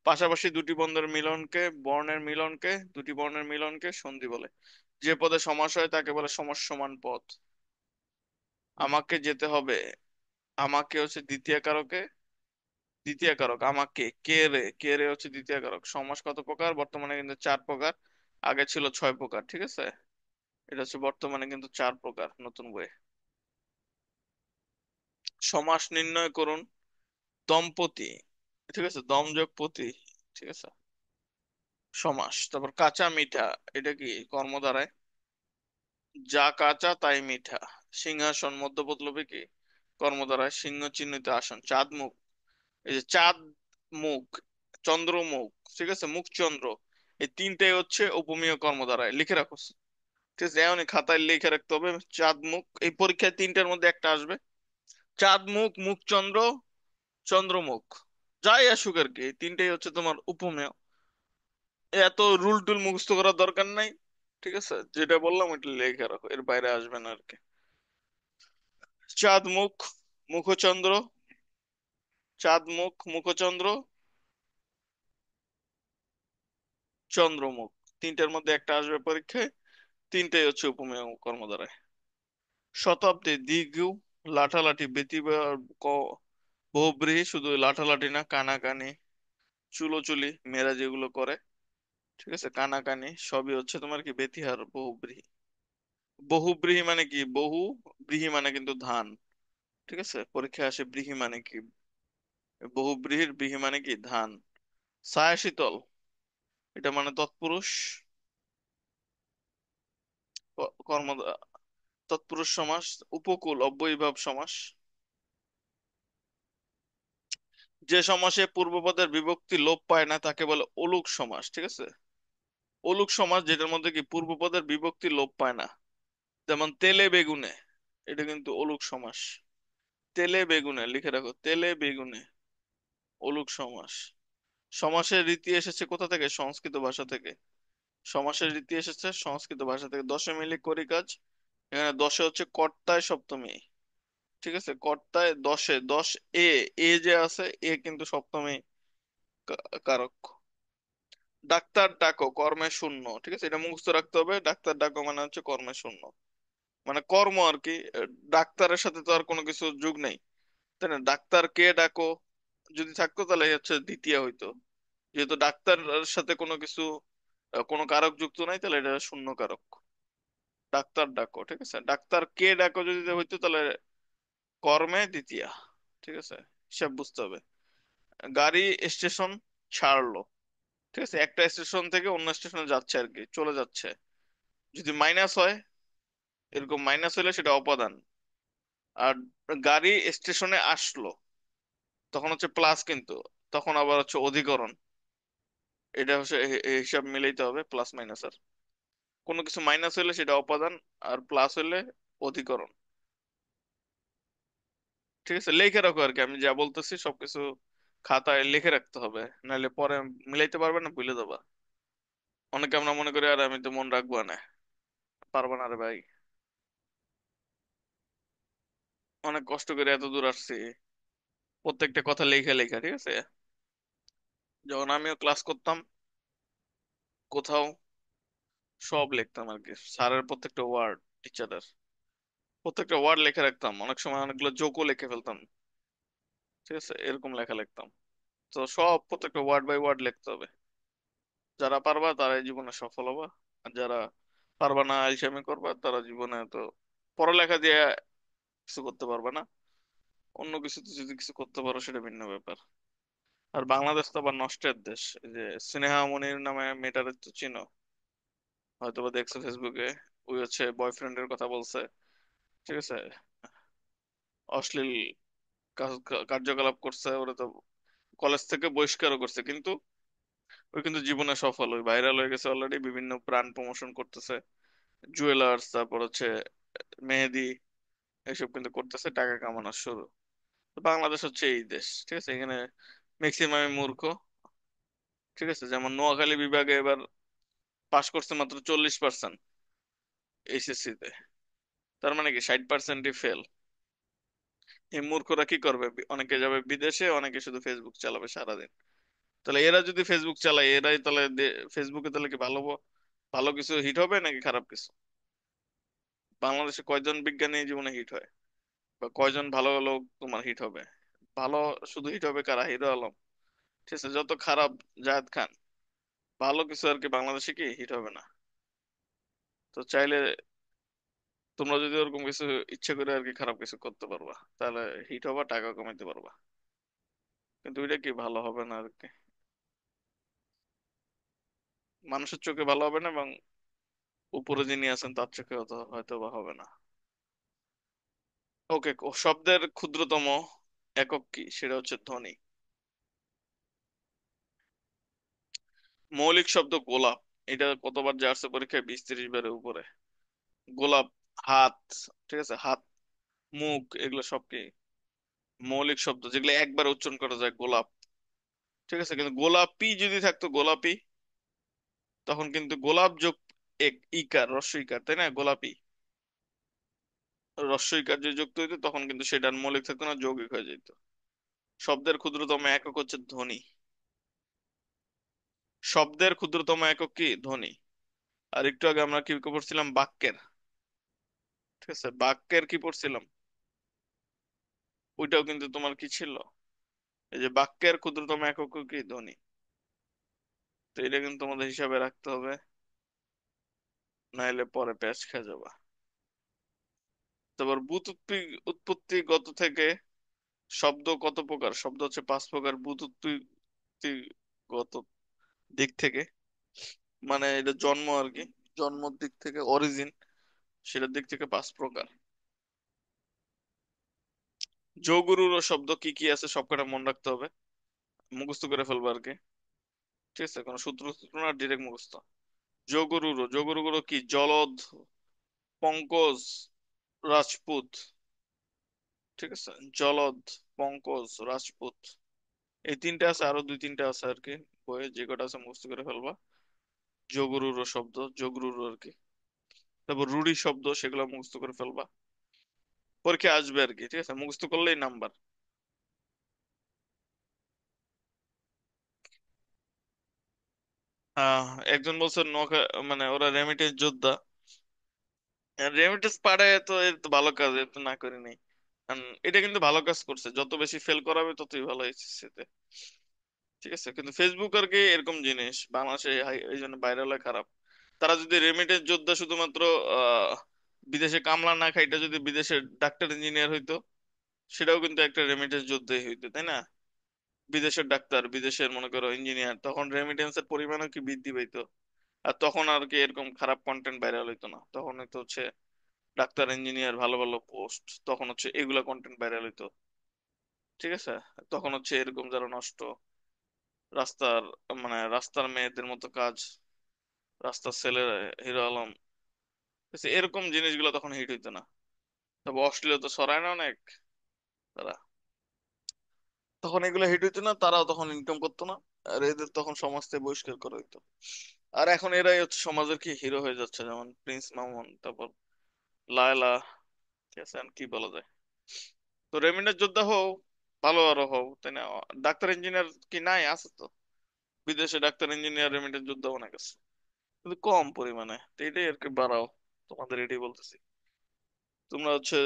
পাশাপাশি দুটি বর্ণের মিলনকে, দুটি বর্ণের মিলনকে সন্ধি বলে। যে পদে সমাস হয় তাকে বলে সমান পদ। আমাকে যেতে হবে, আমাকে হচ্ছে দ্বিতীয় কারকে, দ্বিতীয় কারক আমাকে, কে রে হচ্ছে দ্বিতীয় কারক। সমাস কত প্রকার? বর্তমানে কিন্তু 4 প্রকার, আগে ছিল 6 প্রকার, ঠিক আছে। এটা হচ্ছে বর্তমানে কিন্তু 4 প্রকার নতুন বইয়ে। সমাস নির্ণয় করুন। দম্পতি, ঠিক আছে, দম যোগ পতি, ঠিক আছে, সমাস। তারপর কাঁচা মিঠা, এটা কি কর্ম দ্বারায়। যা কাঁচা তাই মিঠা। সিংহাসন মধ্যপদলোপে কি কর্ম দ্বারায়। সিংহ চিহ্নিত আসন। চাঁদ মুখ, এই যে চাঁদ মুখ, চন্দ্র মুখ, ঠিক আছে, মুখ চন্দ্র, এই তিনটাই হচ্ছে উপমেয় কর্ম দ্বারায়, লিখে রাখো। ঠিক আছে, এমনই খাতায় লিখে রাখতে হবে। চাঁদ মুখ, এই পরীক্ষায় তিনটার মধ্যে একটা আসবে। চাঁদ মুখ, মুখ চন্দ্র, চন্দ্রমুখ, যাই আসুক আর কি, এই তিনটাই হচ্ছে তোমার উপমেয়। এত রুল টুল মুখস্থ করার দরকার নাই, ঠিক আছে, যেটা বললাম ওইটা লিখে রাখো, এর বাইরে আসবে না আর কি। চাঁদ মুখ, মুখচন্দ্র, চাঁদ মুখ, মুখচন্দ্র, চন্দ্রমুখ, তিনটার মধ্যে একটা আসবে পরীক্ষায়। তিনটাই হচ্ছে উপমেয় কর্ম দ্বারায়। শতাব্দী, দ্বিগু, লাঠালাঠি, বহুব্রীহি, শুধু লাঠালাঠি না, কানাকানি, চুলোচুলি, মেয়েরা যেগুলো করে, ঠিক আছে, কানাকানি, সবই হচ্ছে তোমার কি বেতিহার বহুব্রীহি। বহুব্রীহি মানে কি? ব্রীহি মানে কিন্তু ধান, ঠিক আছে, পরীক্ষায় আসে ব্রীহি মানে কি। বহুব্রীহির ব্রীহি মানে কি ধান। ছায়া শীতল, এটা মানে তৎপুরুষ, কর্ম, তৎপুরুষ সমাস। উপকূল, অব্যয়ীভাব সমাস। যে সমাসে পূর্বপদের বিভক্তি লোপ পায় না তাকে বলে অলুক সমাস, ঠিক আছে। অলুক সমাস যেটার মধ্যে কি পূর্বপদের বিভক্তি লোপ পায় না, যেমন তেলে বেগুনে, এটা কিন্তু অলুক সমাস। তেলে বেগুনে, লিখে রাখো, তেলে বেগুনে, অলুক সমাস। সমাসের রীতি এসেছে কোথা থেকে? সংস্কৃত ভাষা থেকে। সমাসের রীতি এসেছে সংস্কৃত ভাষা থেকে। দশে মিলে করি কাজ, এখানে দশে হচ্ছে কর্তায় সপ্তমী, ঠিক আছে, কর্তায় দশে, এ, যে আছে এ কিন্তু সপ্তমী কারক। ডাক্তার ডাকো, কর্মে শূন্য, ঠিক আছে, এটা মুখস্থ রাখতে হবে। ডাক্তার ডাকো মানে হচ্ছে কর্মে শূন্য, মানে কর্ম আর কি। ডাক্তারের সাথে তো আর কোনো কিছু যোগ নেই, তাই না। ডাক্তার কে ডাকো যদি থাকতো তাহলে হচ্ছে দ্বিতীয় হইতো। যেহেতু ডাক্তারের সাথে কোনো কিছু, কোনো কারক যুক্ত নাই, তাহলে এটা শূন্য কারক। ডাক্তার ডাকো, ঠিক আছে। ডাক্তার কে ডাকো যদি হইতো তাহলে কর্মে দ্বিতীয়া, ঠিক আছে, হিসাব বুঝতে হবে। গাড়ি স্টেশন ছাড়লো, ঠিক আছে, একটা স্টেশন থেকে অন্য স্টেশনে যাচ্ছে আর কি, চলে যাচ্ছে। যদি মাইনাস হয়, এরকম মাইনাস হলে সেটা অপাদান। আর গাড়ি স্টেশনে আসলো, তখন হচ্ছে প্লাস, কিন্তু তখন আবার হচ্ছে অধিকরণ। এটা হচ্ছে হিসাব মিলাইতে হবে প্লাস মাইনাস। আর কোনো কিছু মাইনাস হলে সেটা অপাদান, আর প্লাস হলে অধিকরণ। ঠিক আছে, লিখে রাখো আর কি, আমি যা বলতেছি সবকিছু খাতায় লিখে রাখতে হবে, নাহলে পরে মিলাইতে পারবে না, ভুলে যাবা। অনেকে আমরা মনে করি আর আমি তো মন রাখবো না, পারবো না রে ভাই। অনেক কষ্ট করে এত দূর আসছি, প্রত্যেকটা কথা লেখা লেখা, ঠিক আছে। যখন আমিও ক্লাস করতাম কোথাও, সব লিখতাম আর কি, স্যারের প্রত্যেকটা ওয়ার্ড, টিচারের প্রত্যেকটা ওয়ার্ড লিখে রাখতাম, অনেক সময় অনেকগুলো জোকও লিখে ফেলতাম। ঠিক আছে, এরকম লেখা লিখতাম। তো সব প্রত্যেকটা ওয়ার্ড বাই ওয়ার্ড লিখতে হবে। যারা পারবা তারাই জীবনে সফল হবা, আর যারা পারবা না, আলসেমি করবা, তারা জীবনে তো পড়ালেখা দিয়ে কিছু করতে পারবা না। অন্য কিছুতে যদি কিছু করতে পারো সেটা ভিন্ন ব্যাপার। আর বাংলাদেশ তো আবার নষ্টের দেশ। এই যে স্নেহা মনির নামে মেয়েটার তো চিনো, হয়তো বা দেখছো ফেসবুকে। ওই হচ্ছে বয়ফ্রেন্ডের কথা বলছে, ঠিক আছে, অশ্লীল কার্যকলাপ করছে, ওরা তো কলেজ থেকে বহিষ্কারও করছে, কিন্তু ওই কিন্তু জীবনে সফল, ওই ভাইরাল হয়ে গেছে অলরেডি, বিভিন্ন ব্র্যান্ড প্রমোশন করতেছে, জুয়েলার্স, তারপর হচ্ছে মেহেদি, এসব কিন্তু করতেছে, টাকা কামানোর শুরু। তো বাংলাদেশ হচ্ছে এই দেশ, ঠিক আছে, এখানে ম্যাক্সিমাম মূর্খ। ঠিক আছে, যেমন নোয়াখালী বিভাগে এবার পাশ করছে মাত্র 40% এইচএসসি তে, তার মানে কি 60%ই ফেল। এই মূর্খরা কি করবে? অনেকে যাবে বিদেশে, অনেকে শুধু ফেসবুক চালাবে সারাদিন। তাহলে এরা যদি ফেসবুক চালায়, এরাই তাহলে ফেসবুকে তাহলে কি ভালো ভালো কিছু হিট হবে নাকি খারাপ কিছু? বাংলাদেশে কয়জন বিজ্ঞানী জীবনে হিট হয়, বা কয়জন ভালো লোক তোমার হিট হবে? ভালো শুধু হিট হবে কারা? হিরো আলম, ঠিক আছে, যত খারাপ জায়েদ খান, ভালো কিছু আর কি বাংলাদেশে কি হিট হবে না। তো চাইলে তোমরা যদি ওরকম কিছু ইচ্ছে করে আর কি খারাপ কিছু করতে পারবা, তাহলে হিট হবা, টাকা কমাইতে পারবা, কিন্তু এটা কি ভালো হবে না আর কি, মানুষের চোখে ভালো হবে না, এবং উপরে যিনি আছেন তার চোখে হয়তো হয়তো বা হবে না। ওকে, শব্দের ক্ষুদ্রতম একক কি? সেটা হচ্ছে ধ্বনি। মৌলিক শব্দ গোলাপ, এটা কতবার যে আসছে পরীক্ষায়, 20-30 বারের উপরে। গোলাপ, হাত, ঠিক আছে, হাত, মুখ, এগুলো সব কি মৌলিক শব্দ, যেগুলো একবার উচ্চারণ করা যায়, গোলাপ। ঠিক আছে, কিন্তু গোলাপি যদি থাকতো, গোলাপি, তখন কিন্তু গোলাপ যোগ এক ইকার, রস্ব ইকার, তাই না, গোলাপি, রস্ব ইকার যদি যুক্ত হইতো তখন কিন্তু সেটা আর মৌলিক থাকতো না, যৌগিক হয়ে যেত। শব্দের ক্ষুদ্রতম একক হচ্ছে ধ্বনি। শব্দের ক্ষুদ্রতম একক কি? ধ্বনি। আর একটু আগে আমরা কি পড়ছিলাম? বাক্যের, ঠিক আছে, বাক্যের কি পড়ছিলাম? ওইটাও কিন্তু তোমার কি ছিল, এই যে বাক্যের ক্ষুদ্রতম একক কি? ধ্বনি। তো এটা কিন্তু তোমাদের হিসাবে রাখতে হবে, নাইলে পরে প্যাচ খেয়ে যাবা। তারপর উৎপত্তিগত থেকে শব্দ কত প্রকার? শব্দ হচ্ছে 5 প্রকার উৎপত্তিগত দিক থেকে, মানে এটা জন্ম আর কি, জন্মর দিক থেকে, অরিজিন, সেটার দিক থেকে 5 প্রকার। যোগরুর শব্দ কি কি আছে সবকটা মনে রাখতে হবে, মুখস্থ করে ফেলবো আর কি। ঠিক আছে, কোনো সূত্র সূত্র না, ডিরেক্ট মুখস্থ। যোগরুগুলো কি? জলদ, পঙ্কজ, রাজপুত। ঠিক আছে, জলদ, পঙ্কজ, রাজপুত, এই তিনটা আছে, আরো 2-3টা আছে আর কি বইয়ে, যে কটা আছে মুখস্থ করে ফেলবা। যোগরুর শব্দ, যোগরুর আর কি। তারপর রুড়ি শব্দ, সেগুলো মুখস্থ করে ফেলবা, পরীক্ষা আসবে আর কি, ঠিক আছে, মুখস্থ করলেই নাম্বার। একজন বলছে মানে ওরা রেমিটেন্স যোদ্ধা। রেমিটেন্স পারে তো এর তো ভালো কাজ, এর তো না করিনি। এটা কিন্তু ভালো কাজ করছে, যত বেশি ফেল করাবে ততই ভালো এইচএসসি। ঠিক আছে, কিন্তু ফেসবুক আর কি এরকম জিনিস, বাংলাদেশে এই জন্য ভাইরাল হয় খারাপ। তারা যদি রেমিটেন্স যোদ্ধা শুধুমাত্র আহ বিদেশে কামলা না খাইটা যদি বিদেশের ডাক্তার ইঞ্জিনিয়ার হইতো, সেটাও কিন্তু একটা রেমিটেন্স যোদ্ধাই হইতো, তাই না? বিদেশের ডাক্তার, বিদেশের মনে করো ইঞ্জিনিয়ার, তখন রেমিটেন্সের পরিমাণও কি বৃদ্ধি পাইতো। আর তখন আর কি এরকম খারাপ কন্টেন্ট ভাইরাল হইতো না, তখন হয়তো হচ্ছে ডাক্তার ইঞ্জিনিয়ার ভালো ভালো পোস্ট, তখন হচ্ছে এগুলা কন্টেন্ট ভাইরাল হইতো। ঠিক আছে, তখন হচ্ছে এরকম যারা নষ্ট, রাস্তার রাস্তার মেয়েদের মতো কাজ, রাস্তার ছেলে, হিরো আলম, এরকম জিনিসগুলো তখন হিট হইতো না। তবে অশ্লীলতা তো ছড়ায় না অনেক তারা, তখন এগুলো হিট হইতো না, তারাও তখন ইনকাম করতো না, আর এদের তখন সমাজ থেকে বহিষ্কার করা হইতো। আর এখন এরাই হচ্ছে সমাজের কি হিরো হয়ে যাচ্ছে, যেমন প্রিন্স মামুন, তারপর লায়লা, ঠিক আছে, আর কি বলা যায়। তো রেমিনের যোদ্ধা হও, ভালো আরো হও, তাই না? ডাক্তার ইঞ্জিনিয়ার কি নাই? আছে তো, বিদেশে ডাক্তার ইঞ্জিনিয়ার রেমিনের যোদ্ধা অনেক আছে, কিন্তু কম পরিমাণে। তো এটাই আর কি, বাড়াও, তোমাদের এটাই বলতেছি। তোমরা হচ্ছে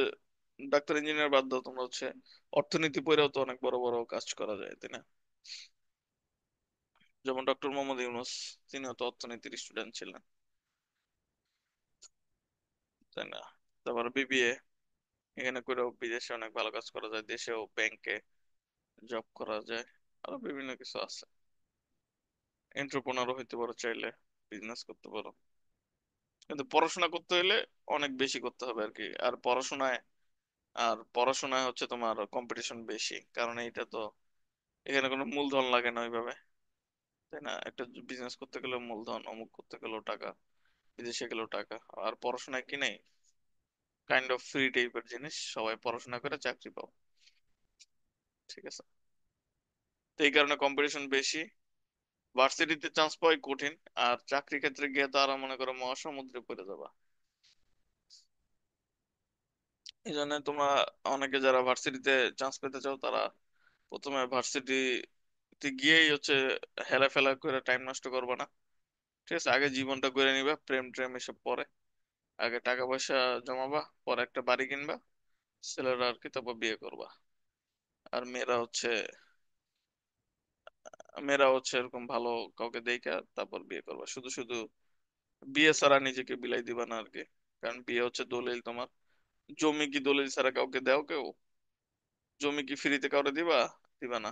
ডাক্তার ইঞ্জিনিয়ার বাদ দাও, তোমরা হচ্ছে অর্থনীতি পড়েও তো অনেক বড় বড় কাজ করা যায়, তাই না? যেমন ডক্টর মোহাম্মদ ইউনূস, তিনি তো অর্থনীতির স্টুডেন্ট ছিলেন, তাই না? তারপর বিবিএ এখানে করেও বিদেশে অনেক ভালো কাজ করা যায়, দেশেও ব্যাংকে জব করা যায়, আরো বিভিন্ন কিছু আছে। এন্টারপ্রেনারও হইতে পারো চাইলে, বিজনেস করতে পারো, কিন্তু পড়াশোনা করতে হলে অনেক বেশি করতে হবে আর কি। আর পড়াশোনায় হচ্ছে তোমার কম্পিটিশন বেশি, কারণ এইটা তো, এখানে কোনো মূলধন লাগে না ওইভাবে, তাই না? একটা বিজনেস করতে গেলে মূলধন, অমুক করতে গেলেও টাকা, বিদেশে গেলেও টাকা। আর পড়াশোনায় কি নেই, কাইন্ড অফ ফ্রি টাইপের জিনিস, সবাই পড়াশোনা করে চাকরি পাও, ঠিক আছে? তো এই কারণে কম্পিটিশন বেশি, ভার্সিটিতে চান্স পাওয়াই কঠিন। আর চাকরি ক্ষেত্রে গিয়ে তো আরো মনে করো মহাসমুদ্রে পড়ে যাবা। এই জন্য তোমরা, অনেকে যারা ভার্সিটিতে চান্স পেতে চাও, তারা প্রথমে ভার্সিটিতে গিয়েই হচ্ছে হেলা ফেলা করে টাইম নষ্ট করবা না, ঠিক আছে? আগে জীবনটা গড়ে নিবা, প্রেম ট্রেম এসব পরে, আগে টাকা পয়সা জমাবা, পরে একটা বাড়ি কিনবা, ছেলেরা আর কি, তারপর বিয়ে করবা। আর মেয়েরা হচ্ছে এরকম ভালো কাউকে দেখে তারপর বিয়ে করবা। শুধু শুধু বিয়ে ছাড়া নিজেকে বিলাই দিবা না আর কি, কারণ বিয়ে হচ্ছে দলিল তোমার। জমি কি দলিল ছাড়া কাউকে দাও কেউ? জমি কি ফ্রিতে কাউরে দিবা? দিবা না।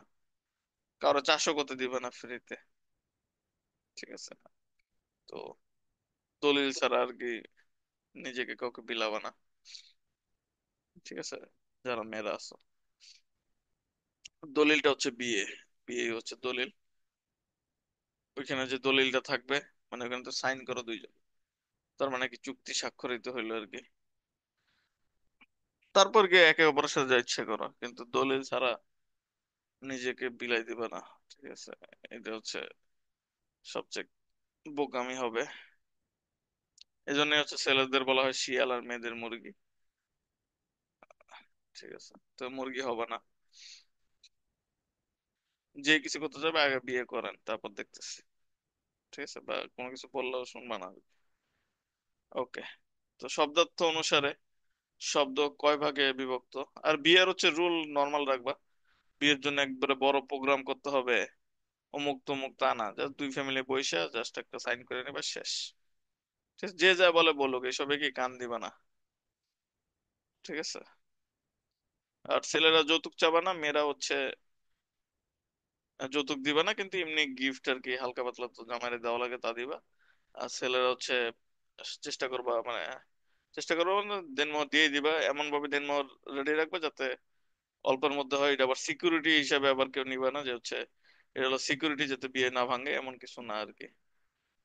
কারো চাষও করতে দিবা না ফ্রিতে, ঠিক আছে? তো দলিল ছাড়া আর কি নিজেকে কাউকে বিলাবা না, ঠিক আছে? যারা মেয়েরা আছো, দলিলটা হচ্ছে বিয়ে, বিয়ে হচ্ছে দলিল। ওইখানে যে দলিলটা থাকবে, মানে ওখানে তো সাইন করো দুইজন, তার মানে কি চুক্তি স্বাক্ষরিত হইলো আর কি। তারপর গিয়ে একে অপরের সাথে যা ইচ্ছে করো, কিন্তু দলিল ছাড়া নিজেকে বিলাই দিবা না, ঠিক আছে? এটা হচ্ছে সবচেয়ে বোকামি হবে। এই জন্য হচ্ছে ছেলেদের বলা হয় শিয়াল, আর মেয়েদের মুরগি, ঠিক আছে? তো মুরগি হবে না, যে কিছু করতে যাবে আগে বিয়ে করেন, তারপর দেখতেছি, ঠিক আছে? বা কোনো কিছু বললেও শুনবা না। ওকে। তো শব্দার্থ অনুসারে শব্দ কয় ভাগে বিভক্ত? আর বিয়ের হচ্ছে রুল নর্মাল রাখবা, বিয়ের জন্য একবারে বড় প্রোগ্রাম করতে হবে, অমুক তমুক তা না, জাস্ট দুই ফ্যামিলি বইসা জাস্ট একটা সাইন করে নেবা, শেষ। ঠিক আছে? যে যা বলে বলুক, এসবে কি কান দিবা না, ঠিক আছে? আর ছেলেরা যৌতুক চাবা না, মেয়েরা হচ্ছে যৌতুক দিবা না, কিন্তু এমনি গিফট আর কি, হালকা পাতলা তো জামাইরে দেওয়া লাগে, তা দিবা। আর ছেলেরা হচ্ছে চেষ্টা করবা, চেষ্টা করবো দেনমোহর দিয়ে দিবা, এমন ভাবে দেনমোহর রেডি রাখবা যাতে অল্পের মধ্যে হয়। এটা আবার সিকিউরিটি হিসাবে আবার কেউ নিবা না, যে হচ্ছে এটা হলো সিকিউরিটি যাতে বিয়ে না ভাঙে, এমন কিছু না আর কি।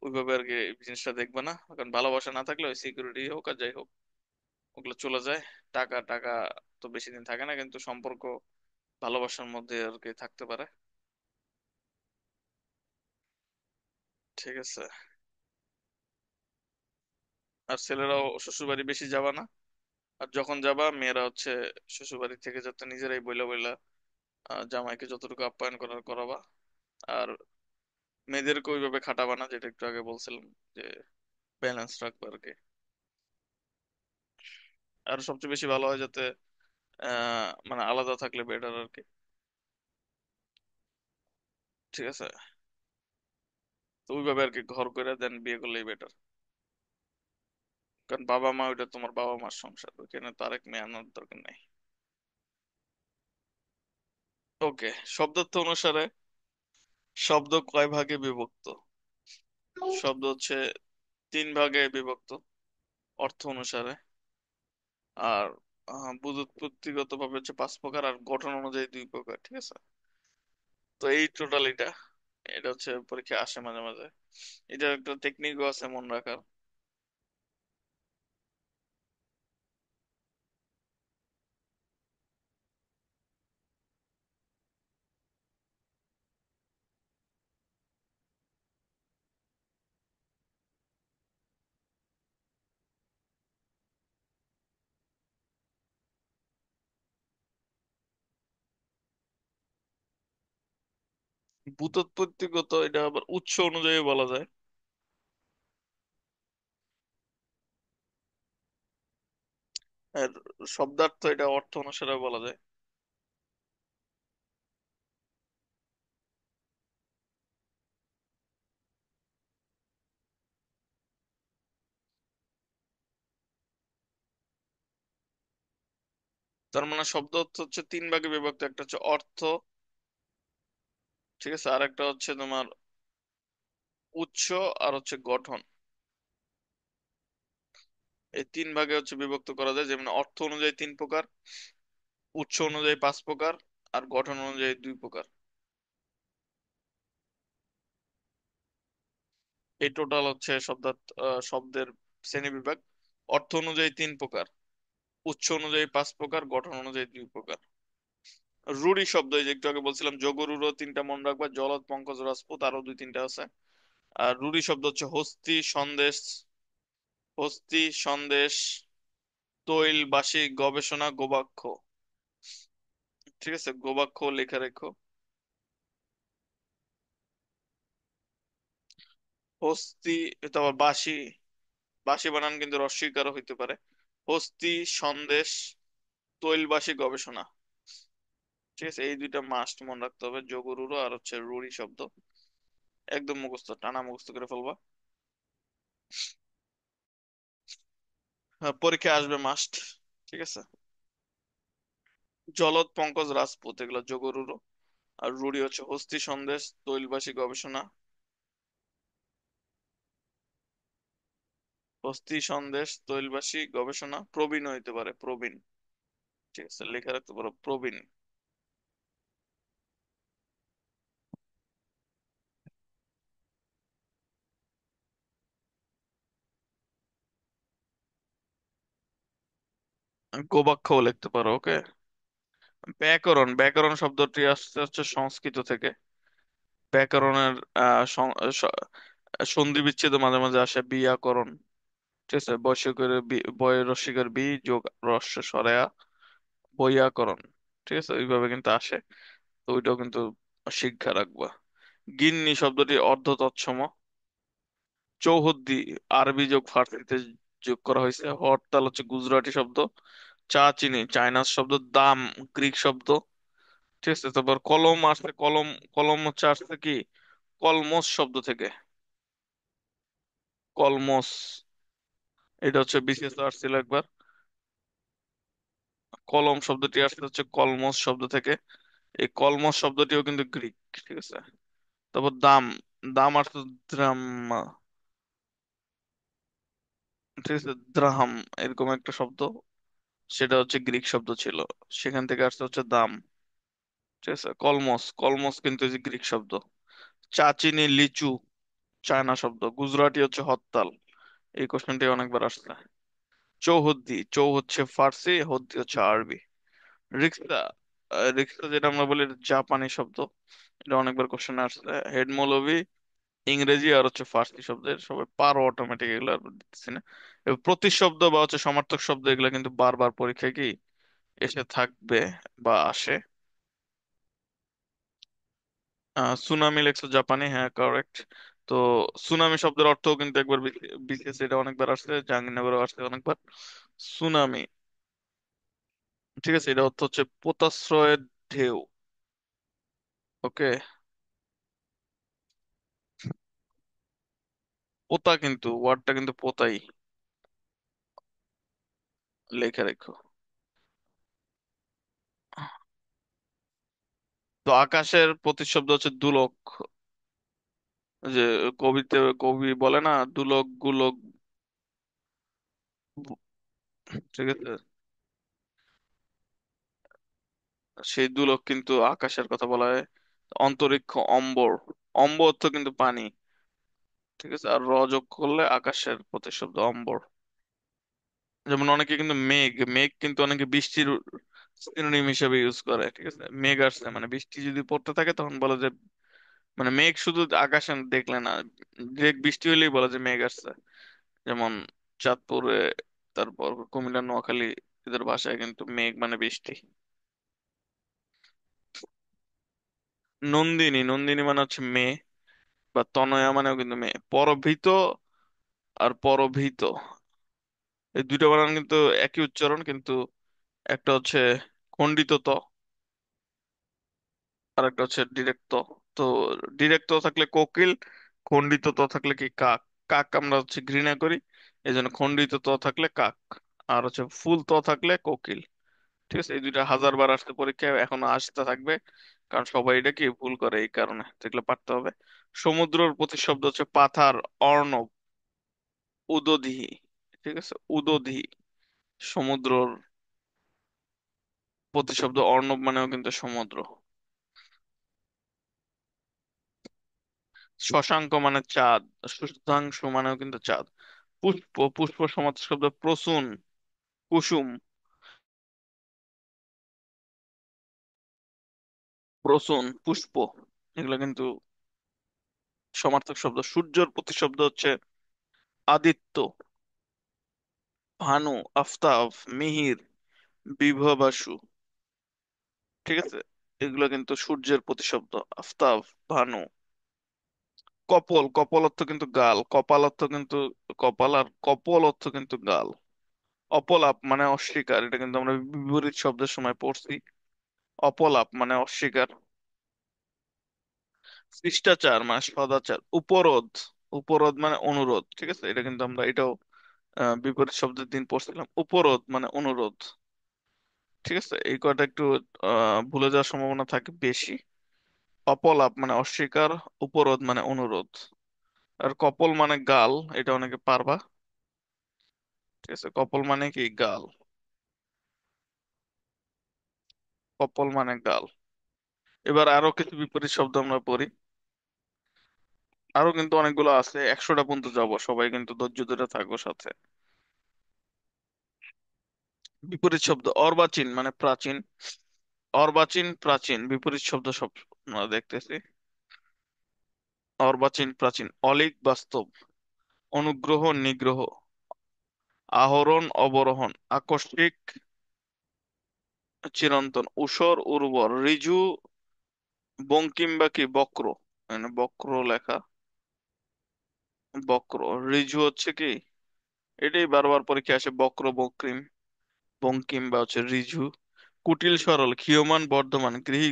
ওইভাবে আর কি জিনিসটা দেখবে না, কারণ ভালোবাসা না থাকলে ওই সিকিউরিটি হোক আর যাই হোক, ওগুলো চলে যায়। টাকা টাকা তো বেশি দিন থাকে না, কিন্তু সম্পর্ক ভালোবাসার মধ্যে আর কি থাকতে পারে, ঠিক আছে? আর ছেলেরাও শ্বশুর বাড়ি বেশি যাবা না। আর যখন যাবা, মেয়েরা হচ্ছে শ্বশুর বাড়ি থেকে যাতে নিজেরাই বইলা বইলা জামাইকে যতটুকু আপ্যায়ন করার করাবা। আর মেয়েদেরকে ওইভাবে খাটাবা না, যেটা একটু আগে বলছিলাম, যে ব্যালেন্স রাখবা আর কি। আর সবচেয়ে বেশি ভালো হয় যাতে আলাদা থাকলে বেটার আর কি, ঠিক আছে? তো ওইভাবে আর কি ঘর করে দেন বিয়ে করলেই বেটার, কারণ বাবা মা ওইটা তোমার বাবা মার সংসার, ওইখানে তো আরেক মেয়ে আনার দরকার নেই। ওকে। শব্দার্থ অনুসারে শব্দ কয় ভাগে বিভক্ত? শব্দ হচ্ছে তিন ভাগে বিভক্ত অর্থ অনুসারে। আর বুৎপত্তিগত ভাবে হচ্ছে পাঁচ প্রকার, আর গঠন অনুযায়ী দুই প্রকার, ঠিক আছে? তো এই টোটাল এটা। এটা হচ্ছে পরীক্ষা আসে মাঝে মাঝে। এটা একটা টেকনিকও আছে মনে রাখার। ভূতত্ত্বগত এটা আবার উৎস অনুযায়ী বলা যায়। আর শব্দার্থ এটা অর্থ অনুসারে বলা যায়। তার মানে শব্দ অর্থ হচ্ছে তিন ভাগে বিভক্ত, একটা হচ্ছে অর্থ, ঠিক আছে, আর একটা হচ্ছে তোমার উৎস, আর হচ্ছে গঠন। এই তিন ভাগে হচ্ছে বিভক্ত করা যায়, যেমন অর্থ অনুযায়ী তিন প্রকার, উৎস অনুযায়ী পাঁচ প্রকার, আর গঠন অনুযায়ী দুই প্রকার। এই টোটাল হচ্ছে শব্দের শ্রেণীবিভাগ। অর্থ অনুযায়ী তিন প্রকার, উৎস অনুযায়ী পাঁচ প্রকার, গঠন অনুযায়ী দুই প্রকার। রুড়ি শব্দ, এই যে একটু আগে বলছিলাম যোগরুড় তিনটা মনে রাখবা, জলদ পঙ্কজ রাজপুত আরো দুই তিনটা আছে। আর রুড়ি শব্দ হচ্ছে হস্তি সন্দেশ, হস্তি সন্দেশ, তৈল বাসি গবেষণা গোবাক্ষ। ঠিক আছে, গোবাক্ষ লেখা রেখো। হস্তি, এটা আবার বাসি, বাসি বানান কিন্তু রস্বইকারও হইতে পারে। হস্তি সন্দেশ, তৈলবাসী গবেষণা। ঠিক আছে, এই দুইটা মাস্ট মনে রাখতে হবে, যোগরুড় আর হচ্ছে রুড়ি শব্দ। একদম মুখস্থ, টানা মুখস্থ করে ফেলবা। হ্যাঁ, পরীক্ষায় আসবে মাস্ট। ঠিক আছে। জলদ পঙ্কজ রাজপুত এগুলো যোগরুড়, আর রুড়ি হচ্ছে হস্তি সন্দেশ তৈলবাসী গবেষণা। হস্তি সন্দেশ তৈলবাসী গবেষণা, প্রবীণ হইতে পারে, প্রবীণ। ঠিক আছে, লেখা রাখতে পারো প্রবীণ। গোবাক্ষও লিখতে পারো, ওকে। ব্যাকরণ, ব্যাকরণ শব্দটি আসছে হচ্ছে সংস্কৃত থেকে। ব্যাকরণের সন্ধি বিচ্ছেদ মাঝে মাঝে আসে, বিয়াকরণ। ঠিক আছে, বৈশিকের বয় রসিকের বি যোগ রস্য সরেয়া, বৈয়াকরণ। ঠিক আছে, ওইভাবে কিন্তু আসে। তো ওইটাও কিন্তু শিক্ষা রাখবা। গিন্নি শব্দটি অর্ধ তৎসম। চৌহদ্দি আরবি যোগ ফার্সিতে যোগ করা হয়েছে। হরতাল হচ্ছে গুজরাটি শব্দ। চা চিনি চাইনাস শব্দ। দাম গ্রিক শব্দ। ঠিক আছে, তারপর কলম আসছে, কলম, কলম হচ্ছে আসছে কি, কলমস শব্দ থেকে। কলমস, এটা হচ্ছে বিসিএস আসছিল একবার। কলম শব্দটি আসছে হচ্ছে কলমস শব্দ থেকে। এই কলমস শব্দটিও কিন্তু গ্রিক। ঠিক আছে। তারপর দাম, দাম আসছে দ্রাম, ঠিক আছে, দ্রাহাম, এরকম একটা শব্দ, সেটা হচ্ছে গ্রিক শব্দ ছিল, সেখান থেকে আসছে হচ্ছে দাম। ঠিক আছে, কলমস, কলমস কিন্তু এই যে গ্রিক শব্দ। চা চিনি লিচু চায়না শব্দ। গুজরাটি হচ্ছে হরতাল, এই কোশ্চেনটি অনেকবার আসছে। চৌহদ্দি, চৌ হচ্ছে ফার্সি, হদ্দি হচ্ছে আরবি। রিক্সা, রিক্সা যেটা আমরা বলি এটা জাপানি শব্দ, এটা অনেকবার কোশ্চেন আসছে। হেড মৌলবি ইংরেজি আর হচ্ছে ফার্সি শব্দের, সবাই পারো অটোমেটিক, এগুলো আর দিচ্ছি না। এবার প্রতিশব্দ বা হচ্ছে সমার্থক শব্দ, এগুলো কিন্তু বারবার পরীক্ষায় কি এসে থাকবে বা আসে। সুনামি লেখছো জাপানি, হ্যাঁ কারেক্ট। তো সুনামি শব্দের অর্থও কিন্তু একবার বিসিএস এটা অনেকবার আসছে, জাহাঙ্গীরনগরও আসছে অনেকবার। সুনামি, ঠিক আছে, এটা অর্থ হচ্ছে পোতাশ্রয়ের ঢেউ। ওকে। পোতা কিন্তু ওয়ার্ডটা কিন্তু পোতাই, লেখা রেখো। তো আকাশের প্রতিশব্দ হচ্ছে দুলক। যে কবিতে কবি বলে না, দুলক গুলক, ঠিক আছে, সেই দুলক কিন্তু আকাশের কথা বলা হয়। অন্তরিক্ষ অম্বর, অম্ব অর্থ কিন্তু পানি। ঠিক আছে, আর র যোগ করলে আকাশের প্রতিশব্দ অম্বর। যেমন অনেকে কিন্তু মেঘ, মেঘ কিন্তু অনেকে বৃষ্টির সিনোনিম হিসেবে ইউজ করে। ঠিক আছে, মেঘ আসছে মানে বৃষ্টি যদি পড়তে থাকে তখন বলে যে, মানে মেঘ শুধু আকাশে দেখলে না, ডিরেক্ট বৃষ্টি হলেই বলে যে মেঘ আসছে। যেমন চাঁদপুরে, তারপর কুমিল্লা, নোয়াখালী, এদের ভাষায় কিন্তু মেঘ মানে বৃষ্টি। নন্দিনী, নন্দিনী মানে হচ্ছে মেয়ে, বা তনয়া মানেও কিন্তু মেয়ে। পরভীত আর পরভীত, এই দুইটা বানান কিন্তু একই উচ্চারণ, কিন্তু একটা হচ্ছে খণ্ডিত ত, আর একটা হচ্ছে ডিরেক্ট ত। তো ডিরেক্ট ত থাকলে কোকিল, খণ্ডিত ত থাকলে কি কাক। কাক আমরা হচ্ছে ঘৃণা করি, এই জন্য খণ্ডিত ত থাকলে কাক। আর হচ্ছে ফুল ত থাকলে কোকিল। ঠিক আছে, এই দুইটা হাজার বার আসতে পরীক্ষায়, এখনো আসতে থাকবে, কারণ সবাই এটা কি ভুল করে, এই কারণে দেখলে পারতে হবে। সমুদ্রের প্রতিশব্দ হচ্ছে পাথার, অর্ণব, উদধিহি। ঠিক আছে, উদধিহি সমুদ্রর প্রতিশব্দ। অর্ণব মানেও কিন্তু সমুদ্র। শশাঙ্ক মানে চাঁদ, সুধাংশু মানেও কিন্তু চাঁদ। পুষ্প, পুষ্প সমাজ শব্দ প্রসূন, কুসুম, প্রসূন, পুষ্প, এগুলো কিন্তু সমার্থক শব্দ। সূর্যের প্রতিশব্দ হচ্ছে আদিত্য, ভানু, আফতাব, মিহির, বিভবাসু। ঠিক আছে, এগুলো কিন্তু সূর্যের প্রতিশব্দ, আফতাব, ভানু। কপল, কপল অর্থ কিন্তু গাল, কপাল অর্থ কিন্তু কপাল, আর কপল অর্থ কিন্তু গাল। অপলাপ মানে অস্বীকার, এটা কিন্তু আমরা বিপরীত শব্দের সময় পড়ছি। অপলাপ মানে অস্বীকার। শিষ্টাচার মানে সদাচার। উপরোধ, উপরোধ মানে অনুরোধ। ঠিক আছে, এটা কিন্তু আমরা এটাও বিপরীত শব্দের দিন পড়ছিলাম। উপরোধ মানে অনুরোধ। ঠিক আছে, এই কয়টা একটু ভুলে যাওয়ার সম্ভাবনা থাকে বেশি। অপলাপ মানে অস্বীকার, উপরোধ মানে অনুরোধ, আর কপল মানে গাল, এটা অনেকে পারবা। ঠিক আছে, কপল মানে কি গাল, কপল মানে গাল। এবার আরো কিছু বিপরীত শব্দ আমরা পড়ি। আরো কিন্তু অনেকগুলো আছে, 100টা পর্যন্ত যাব, সবাই কিন্তু ধৈর্য ধরে থাকো সাথে। বিপরীত শব্দ অর্বাচীন মানে প্রাচীন, অর্বাচীন প্রাচীন, বিপরীত শব্দ সব আমরা দেখতেছি। অর্বাচীন প্রাচীন, অলীক বাস্তব, অনুগ্রহ নিগ্রহ, আহরণ অবরোহণ, আকস্মিক চিরন্তন, ঊষর উর্বর, ঋজু বঙ্কিম বা কি বক্র, মানে বক্র লেখা, বক্র। ঋজু হচ্ছে কি, এটাই বারবার পরীক্ষা আসে, বক্র বক্রিম, বঙ্কিম বা হচ্ছে ঋজু। কুটিল সরল, ক্ষীয়মান বর্ধমান, গৃহী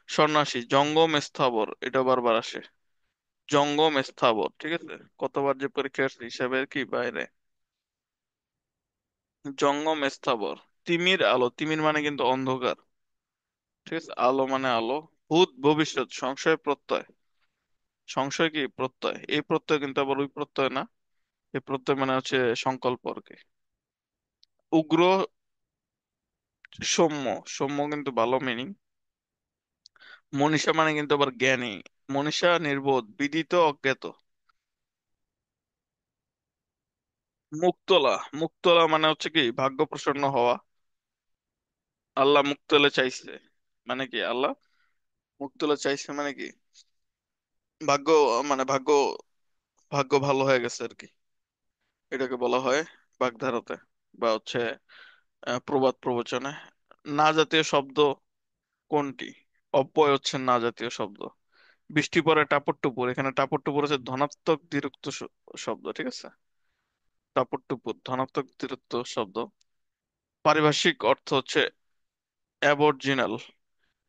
সন্ন্যাসী, জঙ্গম স্থাবর, এটা বারবার আসে, জঙ্গম স্থাবর। ঠিক আছে, কতবার যে পরীক্ষা আসছে হিসাবের কি বাইরে। জঙ্গম স্থাবর। তিমির আলো, তিমির মানে কিন্তু অন্ধকার। ঠিক আছে, আলো মানে আলো। ভূত ভবিষ্যৎ, সংশয় প্রত্যয়, সংশয় কি প্রত্যয়, এই প্রত্যয় কিন্তু আবার ওই প্রত্যয় না, এই প্রত্যয় মানে হচ্ছে সংকল্প আর কি। উগ্র, সৌম্য, সৌম্য কিন্তু ভালো মিনিং। মনীষা মানে কিন্তু আবার জ্ঞানী, মনীষা নির্বোধ, বিদিত অজ্ঞাত। মুক্তলা, মুক্তলা মানে হচ্ছে কি ভাগ্য প্রসন্ন হওয়া। আল্লাহ মুক্তলে চাইছে, মানে কি আল্লাহ মুক্তলে চাইছে মানে কি ভাগ্য, মানে ভাগ্য, ভাগ্য ভালো হয়ে গেছে আর কি, এটাকে বলা হয় বাগধারাতে, বা হচ্ছে প্রবাদ প্রবচনে। না জাতীয় শব্দ কোনটি? অব্যয় হচ্ছে না জাতীয় শব্দ। বৃষ্টি পড়ে টাপর টুপুর, এখানে টাপর টুপুর হচ্ছে ধনাত্মক দ্বিরুক্ত শব্দ। ঠিক আছে, টাপর টুপুর ধনাত্মক দ্বিরুক্ত শব্দ। পারিভাষিক অর্থ হচ্ছে অ্যাবরজিনাল,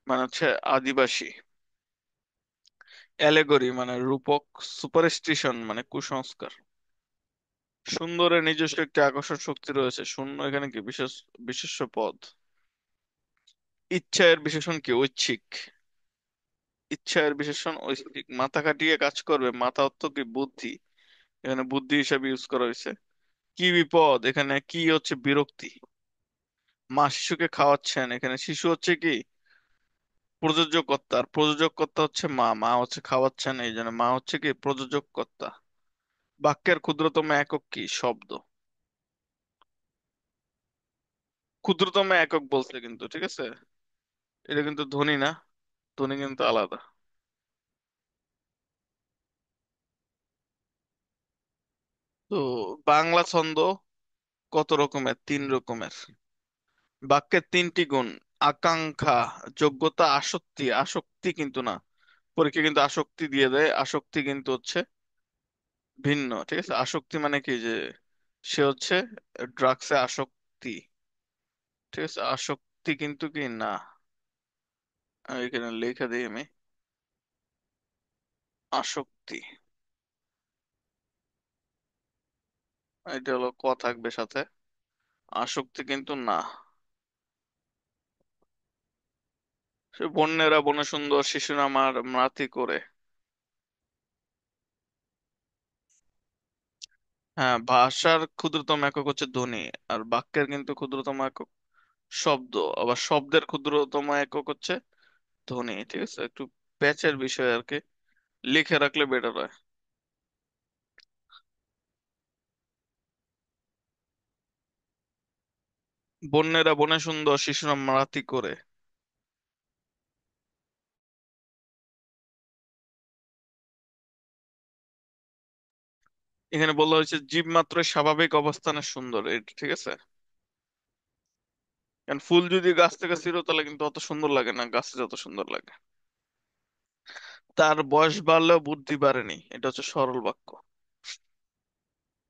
মানে হচ্ছে আদিবাসী। অ্যালেগরি মানে রূপক, সুপারস্টিশন মানে কুসংস্কার। সুন্দরের নিজস্ব একটি আকর্ষণ শক্তি রয়েছে, শূন্য এখানে কি বিশেষ, বিশেষ্য পদ। ইচ্ছা এর বিশেষণ কি ঐচ্ছিক, ইচ্ছা এর বিশেষণ ঐচ্ছিক। মাথা খাটিয়ে কাজ করবে, মাথা অর্থ কি বুদ্ধি, এখানে বুদ্ধি হিসাবে ইউজ করা হয়েছে। কি বিপদ, এখানে কি হচ্ছে বিরক্তি। মা শিশুকে খাওয়াচ্ছেন, এখানে শিশু হচ্ছে কি প্রযোজক কর্তা, আর প্রযোজক কর্তা হচ্ছে মা, মা হচ্ছে খাওয়াচ্ছেন, এই জন্য মা হচ্ছে কি প্রযোজক কর্তা। বাক্যের ক্ষুদ্রতম একক কি? শব্দ। ক্ষুদ্রতম একক বলছে কিন্তু, ঠিক আছে? এটা কিন্তু ধ্বনি না, ধ্বনি কিন্তু আলাদা। তো বাংলা ছন্দ কত রকমের? তিন রকমের। বাক্যের তিনটি গুণ: আকাঙ্ক্ষা, যোগ্যতা, আসক্তি। আসক্তি কিন্তু না, পরীক্ষা কিন্তু আসক্তি দিয়ে দেয়, আসক্তি কিন্তু হচ্ছে ভিন্ন, ঠিক আছে? আসক্তি মানে কি, যে সে হচ্ছে ড্রাগসে আসক্তি, ঠিক আছে? আসক্তি কিন্তু কি না। আমি এখানে লেখা দিই আমি, আসক্তি, এটা হলো ক থাকবে সাথে, আসক্তি কিন্তু না। সে বন্যেরা বনে সুন্দর, শিশুরা আমার মাতি করে। হ্যাঁ, ভাষার ক্ষুদ্রতম একক হচ্ছে ধ্বনি, আর বাক্যের কিন্তু ক্ষুদ্রতম একক শব্দ। আবার শব্দের ক্ষুদ্রতম একক হচ্ছে ধ্বনি, ঠিক আছে? একটু প্যাচের বিষয় আর কি, লিখে রাখলে বেটার হয়। বন্যেরা বনে সুন্দর, শিশুরা মারাতি করে। এখানে বলা হয়েছে জীব মাত্র স্বাভাবিক অবস্থানে সুন্দর, ঠিক আছে? কারণ ফুল যদি গাছ থেকে ছিঁড়ো তাহলে কিন্তু অত সুন্দর লাগে না, গাছে যত সুন্দর লাগে। তার বয়স বাড়লেও বুদ্ধি বাড়েনি, এটা হচ্ছে সরল বাক্য,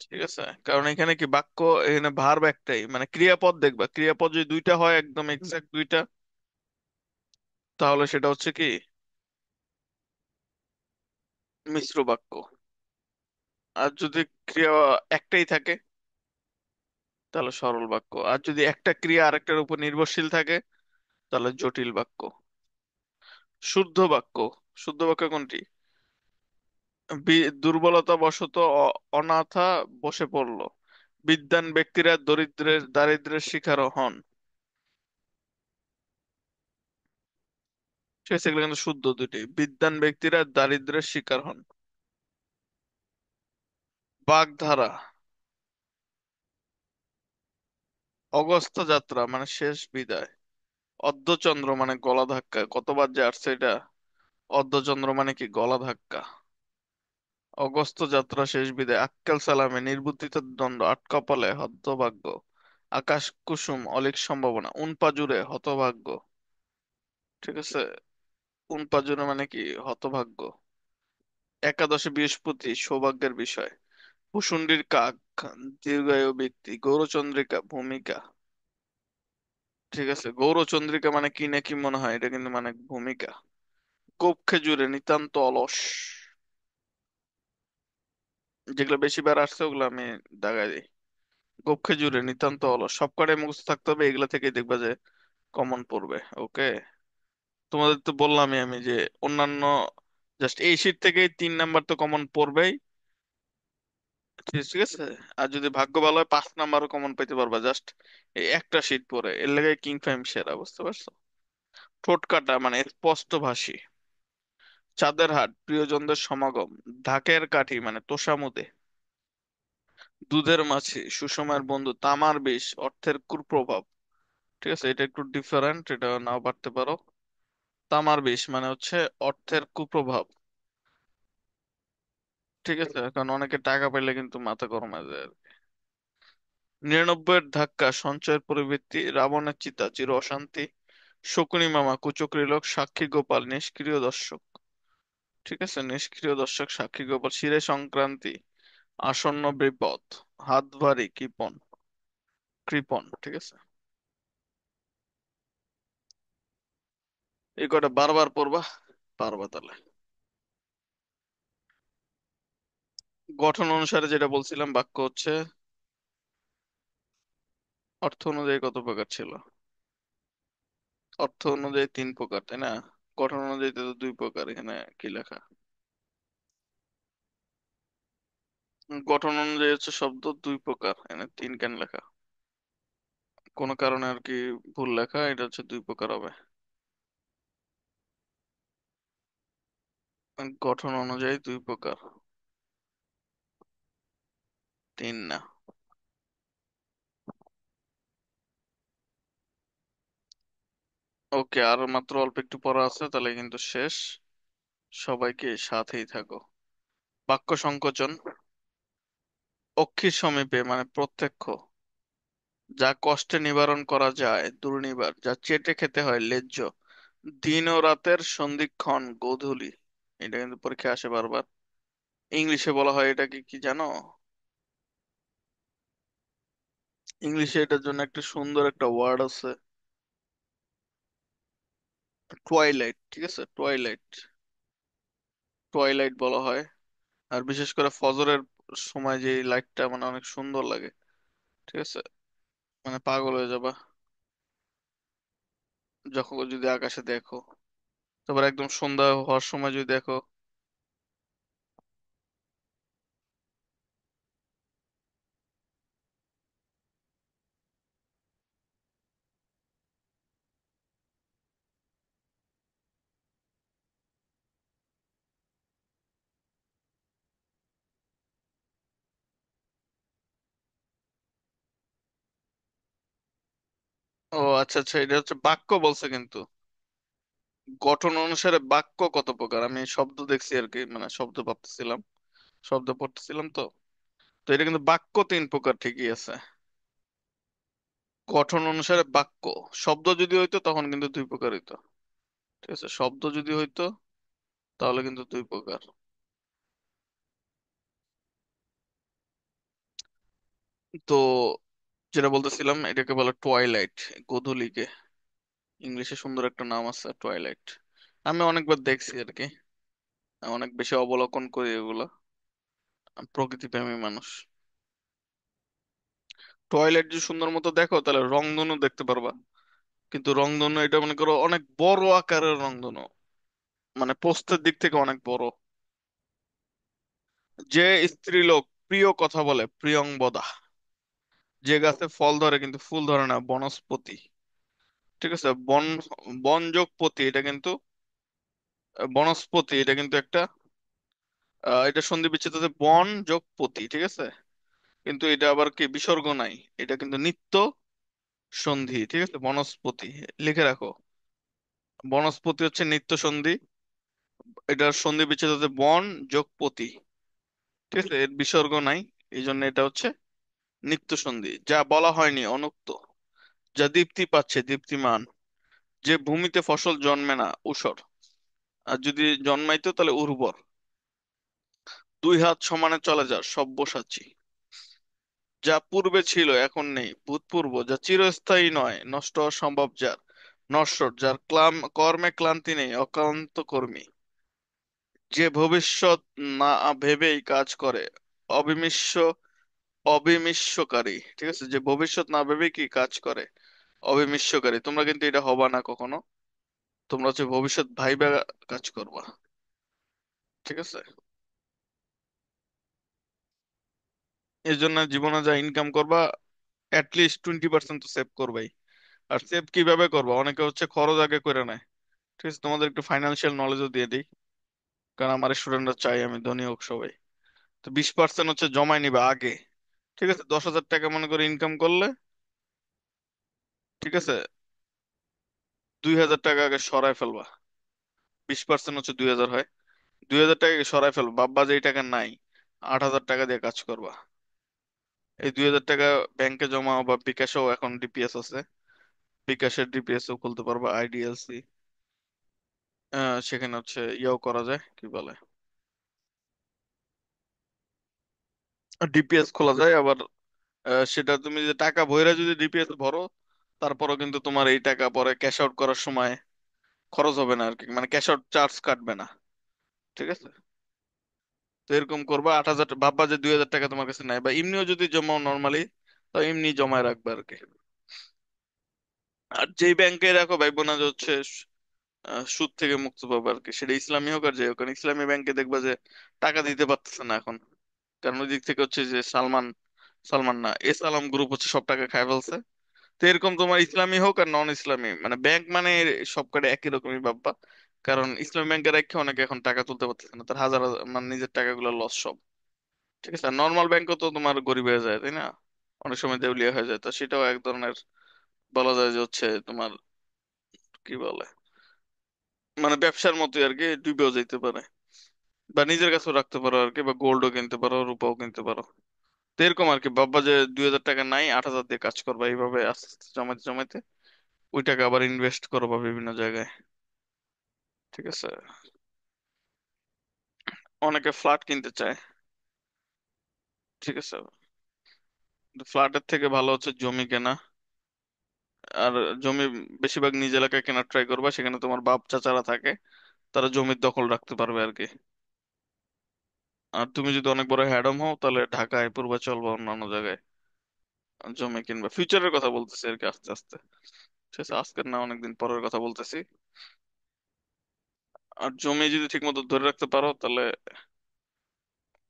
ঠিক আছে? কারণ এখানে কি বাক্য, এখানে ভার্ব একটাই, মানে ক্রিয়াপদ দেখবা, ক্রিয়াপদ যদি দুইটা হয় একদম এক্সাক্ট দুইটা, তাহলে সেটা হচ্ছে কি মিশ্র বাক্য। আর যদি ক্রিয়া একটাই থাকে তাহলে সরল বাক্য। আর যদি একটা ক্রিয়া আরেকটার উপর নির্ভরশীল থাকে তাহলে জটিল বাক্য। শুদ্ধ বাক্য, শুদ্ধ বাক্য কোনটি? দুর্বলতা বশত অনাথা বসে পড়লো, বিদ্বান ব্যক্তিরা দারিদ্র্যের শিকার হন, ঠিক আছে? এগুলো কিন্তু শুদ্ধ দুটি, বিদ্বান ব্যক্তিরা দারিদ্র্যের শিকার হন। বাগধারা, অগস্ত্য যাত্রা মানে শেষ বিদায়, অর্ধচন্দ্র মানে গলা ধাক্কা, কতবার যে আসছে এটা, অর্ধচন্দ্র মানে কি গলা ধাক্কা। অগস্ত্য যাত্রা শেষ বিদায়, আক্কেল সালামে নির্বুদ্ধিত দণ্ড, আট কপালে হতভাগ্য, আকাশ কুসুম অলিক সম্ভাবনা, উন পাজুরে হতভাগ্য, ঠিক আছে? উন পাজুরে মানে কি হতভাগ্য। একাদশে বৃহস্পতি সৌভাগ্যের বিষয়, ভূষুণ্ডির কাক দীর্ঘায়ু ব্যক্তি, গৌরচন্দ্রিকা ভূমিকা, ঠিক আছে? গৌরচন্দ্রিকা মানে কি নাকি মনে হয়, এটা কিন্তু মানে ভূমিকা। কোপ খেজুরে নিতান্ত অলস, যেগুলো বেশি বার আসছে ওগুলো আমি দাগাই দিই। গোপ খেজুরে নিতান্ত অলস, সবকটাই মুখস্থ থাকতে হবে, এগুলা থেকে দেখবা যে কমন পড়বে। ওকে, তোমাদের তো বললামই আমি যে অন্যান্য জাস্ট এই শীট থেকে 3 নাম্বার তো কমন পড়বেই, ঠিক ঠিক আছে? আর যদি ভাগ্য ভালো হয় 5 নাম্বারও কমন পেতে পারবা, জাস্ট এই একটা শীট পরে, এর লেগে কিং ফাইম সেরা, বুঝতে পারছো? ঠোঁট কাটা মানে স্পষ্ট ভাষী, চাঁদের হাট প্রিয়জনদের সমাগম, ঢাকের কাঠি মানে তোষামোদে, দুধের মাছি সুষমার বন্ধু, তামার বিষ অর্থের কুপ্রভাব, ঠিক আছে? এটা একটু ডিফারেন্ট, এটা নাও পারতে পারো। তামার বিষ মানে হচ্ছে অর্থের কুপ্রভাব, ঠিক আছে? কারণ অনেকে টাকা পেলে কিন্তু মাথা গরম হয়ে যায়। 99-এর ধাক্কা সঞ্চয়ের পরিবৃত্তি, রাবণের চিতা চির অশান্তি, শকুনি মামা কুচক্রী লোক, সাক্ষী গোপাল নিষ্ক্রিয় দর্শক, ঠিক আছে? নিষ্ক্রিয় দর্শক সাক্ষী গোপাল, শিরে সংক্রান্তি আসন্ন বিপদ, হাত ভারী কৃপণ, কৃপণ, ঠিক আছে? এই কটা বারবার পড়বা, পারবা তাহলে। গঠন অনুসারে যেটা বলছিলাম, বাক্য হচ্ছে অর্থ অনুযায়ী কত প্রকার ছিল? অর্থ অনুযায়ী 3 প্রকার, তাই না? গঠন অনুযায়ী তো 2 প্রকার, এখানে কি লেখা? গঠন অনুযায়ী হচ্ছে শব্দ 2 প্রকার, এখানে 3 কেন লেখা? কোনো কারণে আর কি ভুল লেখা, এটা হচ্ছে 2 প্রকার হবে। গঠন অনুযায়ী দুই প্রকার। তিন না? ওকে, আর মাত্র অল্প একটু পড়া আছে, তাহলে কিন্তু শেষ। সবাইকে সাথেই থাকো। বাক্য সংকোচন। অক্ষির সমীপে মানে প্রত্যক্ষ। যা কষ্টে নিবারণ করা যায় দুর্নিবার, যা চেটে খেতে হয় লেজ্জ। দিন ও রাতের সন্ধিক্ষণ গোধূলি। এটা কিন্তু পরীক্ষায় আসে বারবার। ইংলিশে বলা হয় এটাকে কি জানো? ইংলিশে এটার জন্য একটা সুন্দর একটা ওয়ার্ড আছে। টুয়াইলাইট, ঠিক আছে, টুয়াইলাইট। টুয়াইলাইট বলা হয়। আর বিশেষ করে ফজরের সময় যে লাইটটা মানে অনেক সুন্দর লাগে। ঠিক আছে, মানে পাগল হয়ে যাবা যখন যদি আকাশে দেখো। তারপর একদম সন্ধ্যা হওয়ার সময় যদি দেখো। ও আচ্ছা আচ্ছা, এটা হচ্ছে বাক্য বলছে কিন্তু। গঠন অনুসারে বাক্য কত প্রকার, আমি শব্দ দেখছি আর কি, মানে শব্দ ভাবতেছিলাম, শব্দ পড়তেছিলাম তো। তো এটা কিন্তু বাক্য তিন প্রকার ঠিকই আছে। গঠন অনুসারে বাক্য। শব্দ যদি হইতো তখন কিন্তু দুই প্রকার হইতো। ঠিক আছে, শব্দ যদি হইতো তাহলে কিন্তু দুই প্রকার। তো যেটা বলতেছিলাম এটাকে বলে টুয়াইলাইট, গোধূলিকে। ইংলিশে সুন্দর একটা নাম আছে টুয়াইলাইট। আমি অনেকবার দেখছি আর কি। আমি অনেক বেশি অবলোকন করি এগুলা। আমি প্রকৃতি প্রেমী মানুষ। টয়লেট যদি সুন্দর মতো দেখো তাহলে রংধনু দেখতে পারবা। কিন্তু রংধনু এটা মনে করো অনেক বড় আকারের রংধনু, মানে প্রস্থের দিক থেকে অনেক বড়। যে স্ত্রীলোক প্রিয় কথা বলে প্রিয়ংবদা। যে গাছে ফল ধরে কিন্তু ফুল ধরে না বনস্পতি। ঠিক আছে, বনযোগপতি এটা কিন্তু বনস্পতি এটা কিন্তু একটা এটা সন্ধি বিচ্ছেদ হচ্ছে বন যোগ পতি, ঠিক আছে। কিন্তু এটা আবার কি বিসর্গ নাই। এটা কিন্তু নিত্য সন্ধি, ঠিক আছে, বনস্পতি। লিখে রাখো, বনস্পতি হচ্ছে নিত্য সন্ধি। এটার সন্ধি বিচ্ছেদ হচ্ছে বন যোগ পতি। ঠিক আছে, এর বিসর্গ নাই। এই জন্য এটা হচ্ছে নিত্য সন্ধি। যা বলা হয়নি অনুক্ত। যা দীপ্তি পাচ্ছে দীপ্তিমান। যে ভূমিতে ফসল জন্মে না ঊষর, আর যদি জন্মাইতো তাহলে উর্বর। দুই হাত সমানে চলে যার সব্যসাচী। যা পূর্বে ছিল এখন নেই ভূতপূর্ব, যা চিরস্থায়ী নয় নষ্ট হওয়া সম্ভব যার। নশ্বর, যার কর্মে ক্লান্তি নেই অক্লান্ত কর্মী। যে ভবিষ্যৎ না ভেবেই কাজ করে অবিমিশ্য অবিমিশ্যকারী। ঠিক আছে, যে ভবিষ্যৎ না ভেবেই কি কাজ করে অবিমিশ্যকারী। তোমরা কিন্তু এটা হবা না কখনো। তোমরা হচ্ছে ভবিষ্যৎ ভাইবা কাজ করবা। ঠিক আছে, এই জন্য জীবনে যা ইনকাম করবা অ্যাটলিস্ট 20% তো সেভ করবাই। আর সেভ কিভাবে করবা, অনেকে হচ্ছে খরচ আগে করে নেয়। ঠিক আছে, তোমাদের একটু ফাইন্যান্সিয়াল নলেজও দিয়ে দিই, কারণ আমার স্টুডেন্টরা চাই আমি ধনী হোক সবাই। তো 20% হচ্ছে জমাই নিবা আগে। ঠিক আছে, 10,000 টাকা মনে করে ইনকাম করলে, ঠিক আছে, 2,000 টাকা আগে সরায় ফেলবা। 20% হচ্ছে 2,000 হয়। 2,000 টাকা সরায় ফেলবা, বাব্বা যেই টাকা নাই 8,000 টাকা দিয়ে কাজ করবা। এই 2,000 টাকা ব্যাংকে জমাও বা বিকাশেও এখন ডিপিএস আছে। বিকাশের ডিপিএস ও খুলতে পারবা, আইডিএলসি। সেখানে হচ্ছে ইয়েও করা যায়, কি বলে, ডিপিএস খোলা যায় আবার। সেটা তুমি যে টাকা ভইরা যদি ডিপিএস ভরো, তারপরও কিন্তু তোমার এই টাকা পরে ক্যাশ আউট করার সময় খরচ হবে না আর কি, মানে ক্যাশ আউট চার্জ কাটবে না। ঠিক আছে, তো এরকম করবা। 8,000 ভাববা যে 2,000 টাকা তোমার কাছে নাই, বা এমনিও যদি জমাও নর্মালি, তো এমনি জমায় রাখবে আর কি। আর যেই ব্যাংকে রাখো ভাইবো না যে হচ্ছে সুদ থেকে মুক্ত পাবে আর কি, সেটা ইসলামী হোক আর যে হোক। কারণ ইসলামী ব্যাংকে দেখবা যে টাকা দিতে পারতেছে না এখন। কারণ ওই দিক থেকে হচ্ছে যে সালমান না, এস আলম গ্রুপ হচ্ছে সব টাকা খায় ফেলছে। তো এরকম তোমার ইসলামী হোক আর নন ইসলামী, মানে ব্যাংক মানে সব কটা একই রকমই ভাববা। কারণ ইসলামী ব্যাংকে রেখে অনেকে এখন টাকা তুলতে পারতেছে না, তার হাজার মানে নিজের টাকাগুলো লস সব। ঠিক আছে, নর্মাল ব্যাংকও তো তোমার গরিব হয়ে যায়, তাই না? অনেক সময় দেউলিয়া হয়ে যায়, তো সেটাও এক ধরনের বলা যায় যে হচ্ছে তোমার কি বলে, মানে ব্যবসার মতোই আর কি, ডুবেও যেতে পারে। বা নিজের কাছেও রাখতে পারো আর কি, বা গোল্ডও কিনতে পারো, রূপাও কিনতে পারো। তো এরকম আর কি, বাবা যে 2,000 টাকা নাই, 8,000 দিয়ে কাজ করবা, এইভাবে আস্তে আস্তে জমাইতে জমাইতে ওই টাকা আবার ইনভেস্ট করবা বিভিন্ন জায়গায়। ঠিক আছে। অনেকে ফ্ল্যাট কিনতে চায়। ঠিক আছে, ফ্ল্যাটের থেকে ভালো হচ্ছে জমি কেনা। আর জমি বেশিরভাগ নিজ এলাকায় কেনার ট্রাই করবা, সেখানে তোমার বাপ চাচারা থাকে, তারা জমির দখল রাখতে পারবে আর কি। আর তুমি যদি অনেক বড় হ্যাডম হও, তাহলে ঢাকায় পূর্বাচল বা অন্যান্য জায়গায় জমি কিনবা। ফিউচারের কথা বলতেছি আর কি, আস্তে আস্তে। ঠিক আছে, আজকের না, অনেকদিন পরের কথা বলতেছি। আর জমি যদি ঠিক মতো ধরে রাখতে পারো, তাহলে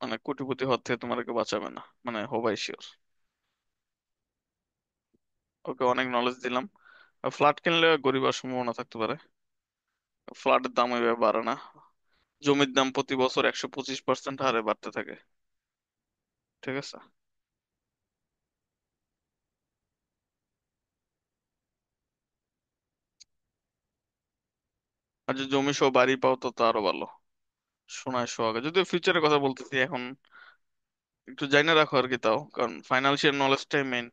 মানে কোটিপতি হওয়ার থেকে তোমার কেউ বাঁচাবে না, মানে হবাই শিওর। ওকে, অনেক নলেজ দিলাম। ফ্ল্যাট কিনলে গরিব হওয়ার সম্ভাবনা থাকতে পারে। ফ্ল্যাটের দাম এভাবে বাড়ে না। জমির দাম প্রতি বছর 125% হারে বাড়তে থাকে। ঠিক আছে। আর যদি জমি সহ বাড়ি পাও তো তো আরো ভালো। সোনায় সোহাগে, যদিও ফিউচারের কথা বলতেছি এখন, একটু জাইনা রাখো আর কি, তাও কারণ ফাইন্যান্সিয়াল নলেজটাই মেইন।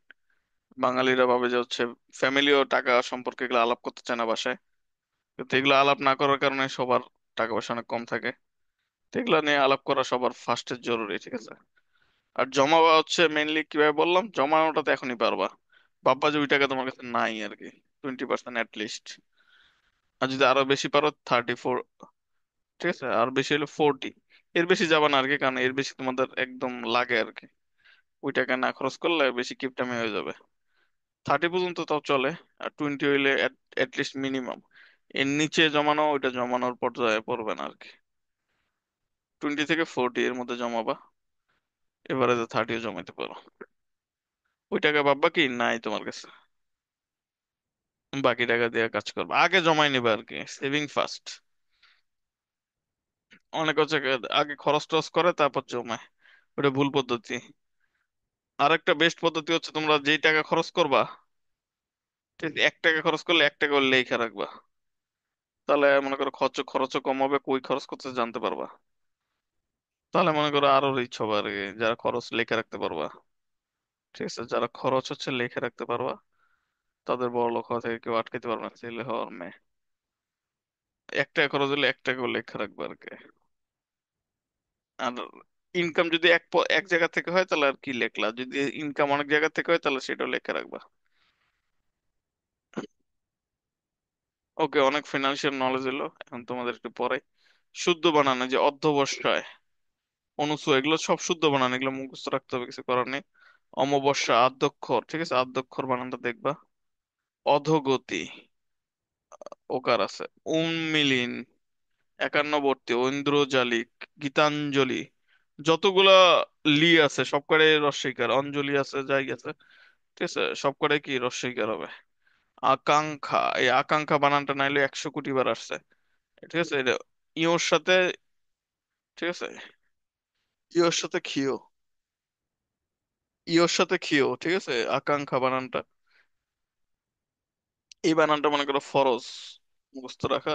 বাঙালিরা ভাবে যে হচ্ছে ফ্যামিলি ও টাকা সম্পর্কে এগুলো আলাপ করতে চায় না বাসায়, কিন্তু এগুলো আলাপ না করার কারণে সবার টাকা পয়সা অনেক কম থাকে। তো এগুলো নিয়ে আলাপ করা সবার ফার্স্টের জরুরি। ঠিক আছে। আর জমা হচ্ছে মেইনলি কিভাবে বললাম, জমানোটা তো এখনই পারবা। বাপ্পা যে ওই টাকা তোমার কাছে নাই আর কি, 20% লিস্ট। আর যদি আরো বেশি পারো 34। ঠিক আছে, আর বেশি হলে 40। এর বেশি যাবা না আর কি, কারণ এর বেশি তোমাদের একদম লাগে আর কি। ওই টাকা না খরচ করলে বেশি কিপটামি হয়ে যাবে। 30 পর্যন্ত তাও চলে। আর 20 হইলে লিস্ট মিনিমাম। এর নিচে জমানো, ওইটা জমানোর পর্যায়ে পড়বে না আর কি। 20 থেকে 40 এর মধ্যে জমাবা, এবারে তো 30ও জমাইতে পারো। ওই টাকা ভাববা কি নাই তোমার কাছে, বাকি টাকা দিয়ে কাজ করবা, আগে জমাই নিবা আর কি, সেভিং ফার্স্ট। অনেক হচ্ছে আগে খরচ টরচ করে তারপর জমায়, ওটা ভুল পদ্ধতি। আর একটা বেস্ট পদ্ধতি হচ্ছে, তোমরা যেই টাকা খরচ করবা, ঠিক 1 টাকা খরচ করলে 1 টাকা লেখা রাখবা। তাহলে মনে করো খরচও কম হবে, কই খরচ করতে জানতে পারবা। তাহলে মনে করো আরো রিচ হবে আর কি, যারা খরচ লেখা রাখতে পারবা। ঠিক আছে, যারা খরচ হচ্ছে লেখা রাখতে পারবা, তাদের বড় লোক হওয়া থেকে কেউ আটকাতে পারবে না, ছেলে হওয়ার মেয়ে। 1 টাকা খরচ হলে 1 টাকাও লেখা রাখবে আর কি। আর ইনকাম যদি এক জায়গা থেকে হয়, তাহলে আর কি লেখলা, যদি ইনকাম অনেক জায়গা থেকে হয়, তাহলে সেটাও লেখা রাখবা। ওকে, অনেক ফিনান্সিয়াল নলেজ এলো, এখন তোমাদের একটু পরে শুদ্ধ বানানো, যে অধ্যবসায়, অনুসু, এগুলো সব শুদ্ধ বানানো, এগুলো মুখস্থ রাখতে হবে, কিছু করার নেই। অমাবস্যা, আদ্যক্ষর, ঠিক আছে, আদ্যক্ষর বানানটা দেখবা। অধোগতি, ওকার আছে। উন্মিলিন, একান্নবর্তী, ঐন্দ্রজালিক, গীতাঞ্জলি, যতগুলা লি আছে সবকটাই রস্বইকার, অঞ্জলি আছে, যাই আছে। ঠিক আছে, সবকটাই কি রস্বইকার হবে। আকাঙ্ক্ষা, এই আকাঙ্ক্ষা বানানটা নাইলে 100 কোটি বার আসছে। ঠিক আছে, এটা ইয়োর সাথে, ঠিক আছে, ইয়োর সাথে খিও, ইয়োর সাথে খিও, ঠিক আছে, আকাঙ্ক্ষা বানানটা, এই বানানটা মনে করো ফরজ মুখস্থ রাখা।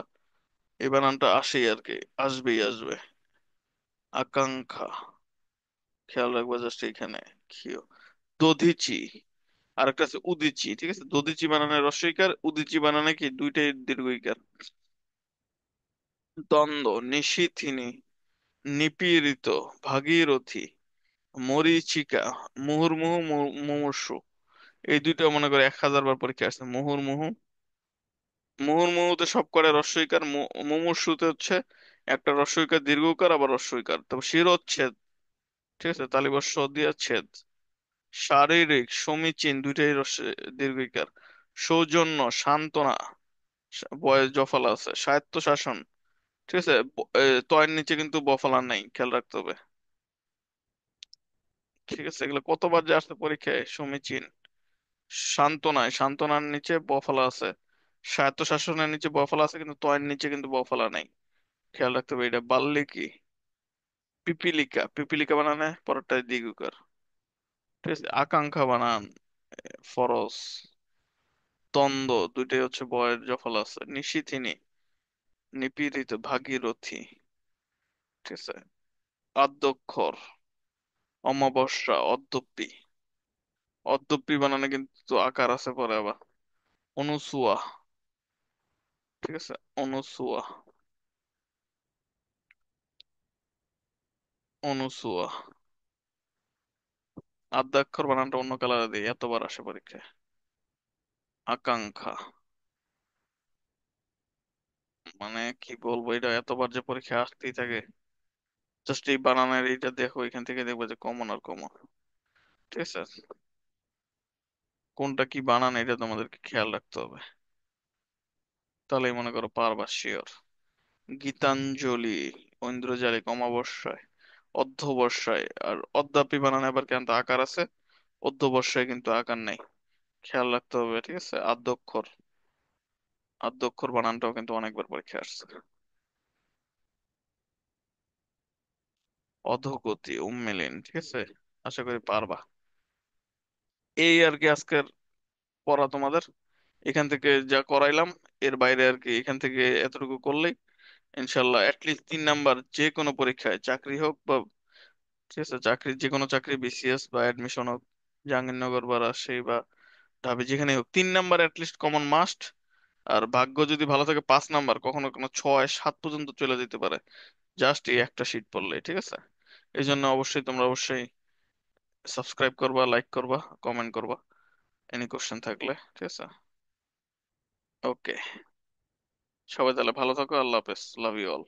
এই বানানটা আসেই আর কি, আসবেই আসবে। আকাঙ্ক্ষা, খেয়াল রাখবা জাস্ট এখানে। খিও, দধিচি। আরেকটা আছে উদিচি, ঠিক আছে, দধিচি বানানে রস্বইকার, উদিচি বানানে কি দুইটাই দীর্ঘইকার। দ্বন্দ্ব, নিশিথিনী, নিপীড়িত, ভাগীরথী, মরীচিকা, মুহুর্মুহু, মুমূর্ষু। এই দুইটা মনে করে 1,000 বার পরীক্ষা আসছে। মুহুর্মুহু, মুহুর্মুহুতে সব করে রস্বইকার, মুমূর্ষুতে হচ্ছে একটা রস্বইকার দীর্ঘকার আবার রস্বইকার, তবে শিরোচ্ছেদ। ঠিক আছে, তালিবর্ষ দিয়া ছেদ। শারীরিক, সমীচীন, দুইটাই দীর্ঘইকার। সৌজন্য, সান্ত্বনা, বয়স জফলা আছে। স্বায়ত্ত শাসন, ঠিক আছে, তয়ের নিচে কিন্তু বফলা নাই, খেয়াল রাখতে হবে। ঠিক আছে, এগুলো কতবার যে আসছে পরীক্ষায়, সমীচীন। সান্ত্বনায়, সান্ত্বনার নিচে বফলা আছে, স্বায়ত্তশাসনের নিচে বফলা আছে কিন্তু তয়ের নিচে কিন্তু বফলা নাই। খেয়াল রাখতে হবে এটা। বাল্মীকি, পিপিলিকা, পিপিলিকা বানানে পরেরটায় দীর্ঘকার। ঠিক আছে, আকাঙ্ক্ষা বানান ফরস। দ্বন্দ্ব দুইটাই হচ্ছে বয়ের জফলা আছে। নিশিথিনী, নিপীড়িত, ভাগীরথী। ঠিক আছে, আদ্যক্ষর, অমাবস্যা, অদ্যপ্পি। অদ্যপ্পি বানানে কিন্তু আকার আছে পরে আবার। অনুসুয়া। ঠিক আছে, অনুসুয়া, অনুসুয়া। আদ্যাক্ষর বানানটা অন্য কালারে দিই, এতবার আসে পরীক্ষায়। আকাঙ্ক্ষা, মানে কি বলবো, এটা এতবার যে পরীক্ষায় আসতেই থাকে। জাস্ট এই বানানের এইটা দেখো, এখান থেকে দেখবে যে কমন আর কমন। ঠিক আছে, কোনটা কি বানান এটা তোমাদেরকে খেয়াল রাখতে হবে, তাহলেই মনে করো পারবা শিওর। গীতাঞ্জলি, ঐন্দ্রজালিক, অমাবস্যায়, অধ্যবসায়। আর অদ্যাপি বানানে আবার কেন আকার আছে, অধ্যবসায় কিন্তু আকার নেই। খেয়াল রাখতে হবে। ঠিক আছে, আদ্যক্ষর, আদ্যক্ষর বানানটাও কিন্তু অনেকবার পরীক্ষা আসছে। অধোগতি, উম্মিলিন। ঠিক আছে, আশা করি পারবা। এই আর কি আজকের পড়া তোমাদের। এখান থেকে যা করাইলাম, এর বাইরে আর কি এখান থেকে এতটুকু করলেই ইনশাল্লাহ অ্যাটলিস্ট 3 নাম্বার যে কোনো পরীক্ষায়, চাকরি হোক বা, ঠিক আছে, চাকরি যে কোনো চাকরি, বিসিএস বা অ্যাডমিশন হোক, জাহাঙ্গীরনগর বা রাজশাহী বা ঢাবি, যেখানে হোক, 3 নাম্বার অ্যাটলিস্ট কমন মাস্ট। আর ভাগ্য যদি ভালো থাকে 5 নাম্বার, কখনো কোনো 6 7 পর্যন্ত চলে যেতে পারে, জাস্ট এই একটা শীট পড়লে। ঠিক আছে, এই জন্য অবশ্যই তোমরা অবশ্যই সাবস্ক্রাইব করবা, লাইক করবা, কমেন্ট করবা এনি কোশ্চেন থাকলে। ঠিক আছে, ওকে। সবাই তাহলে ভালো থাকো, আল্লাহ হাফেজ, লাভ ইউ অল।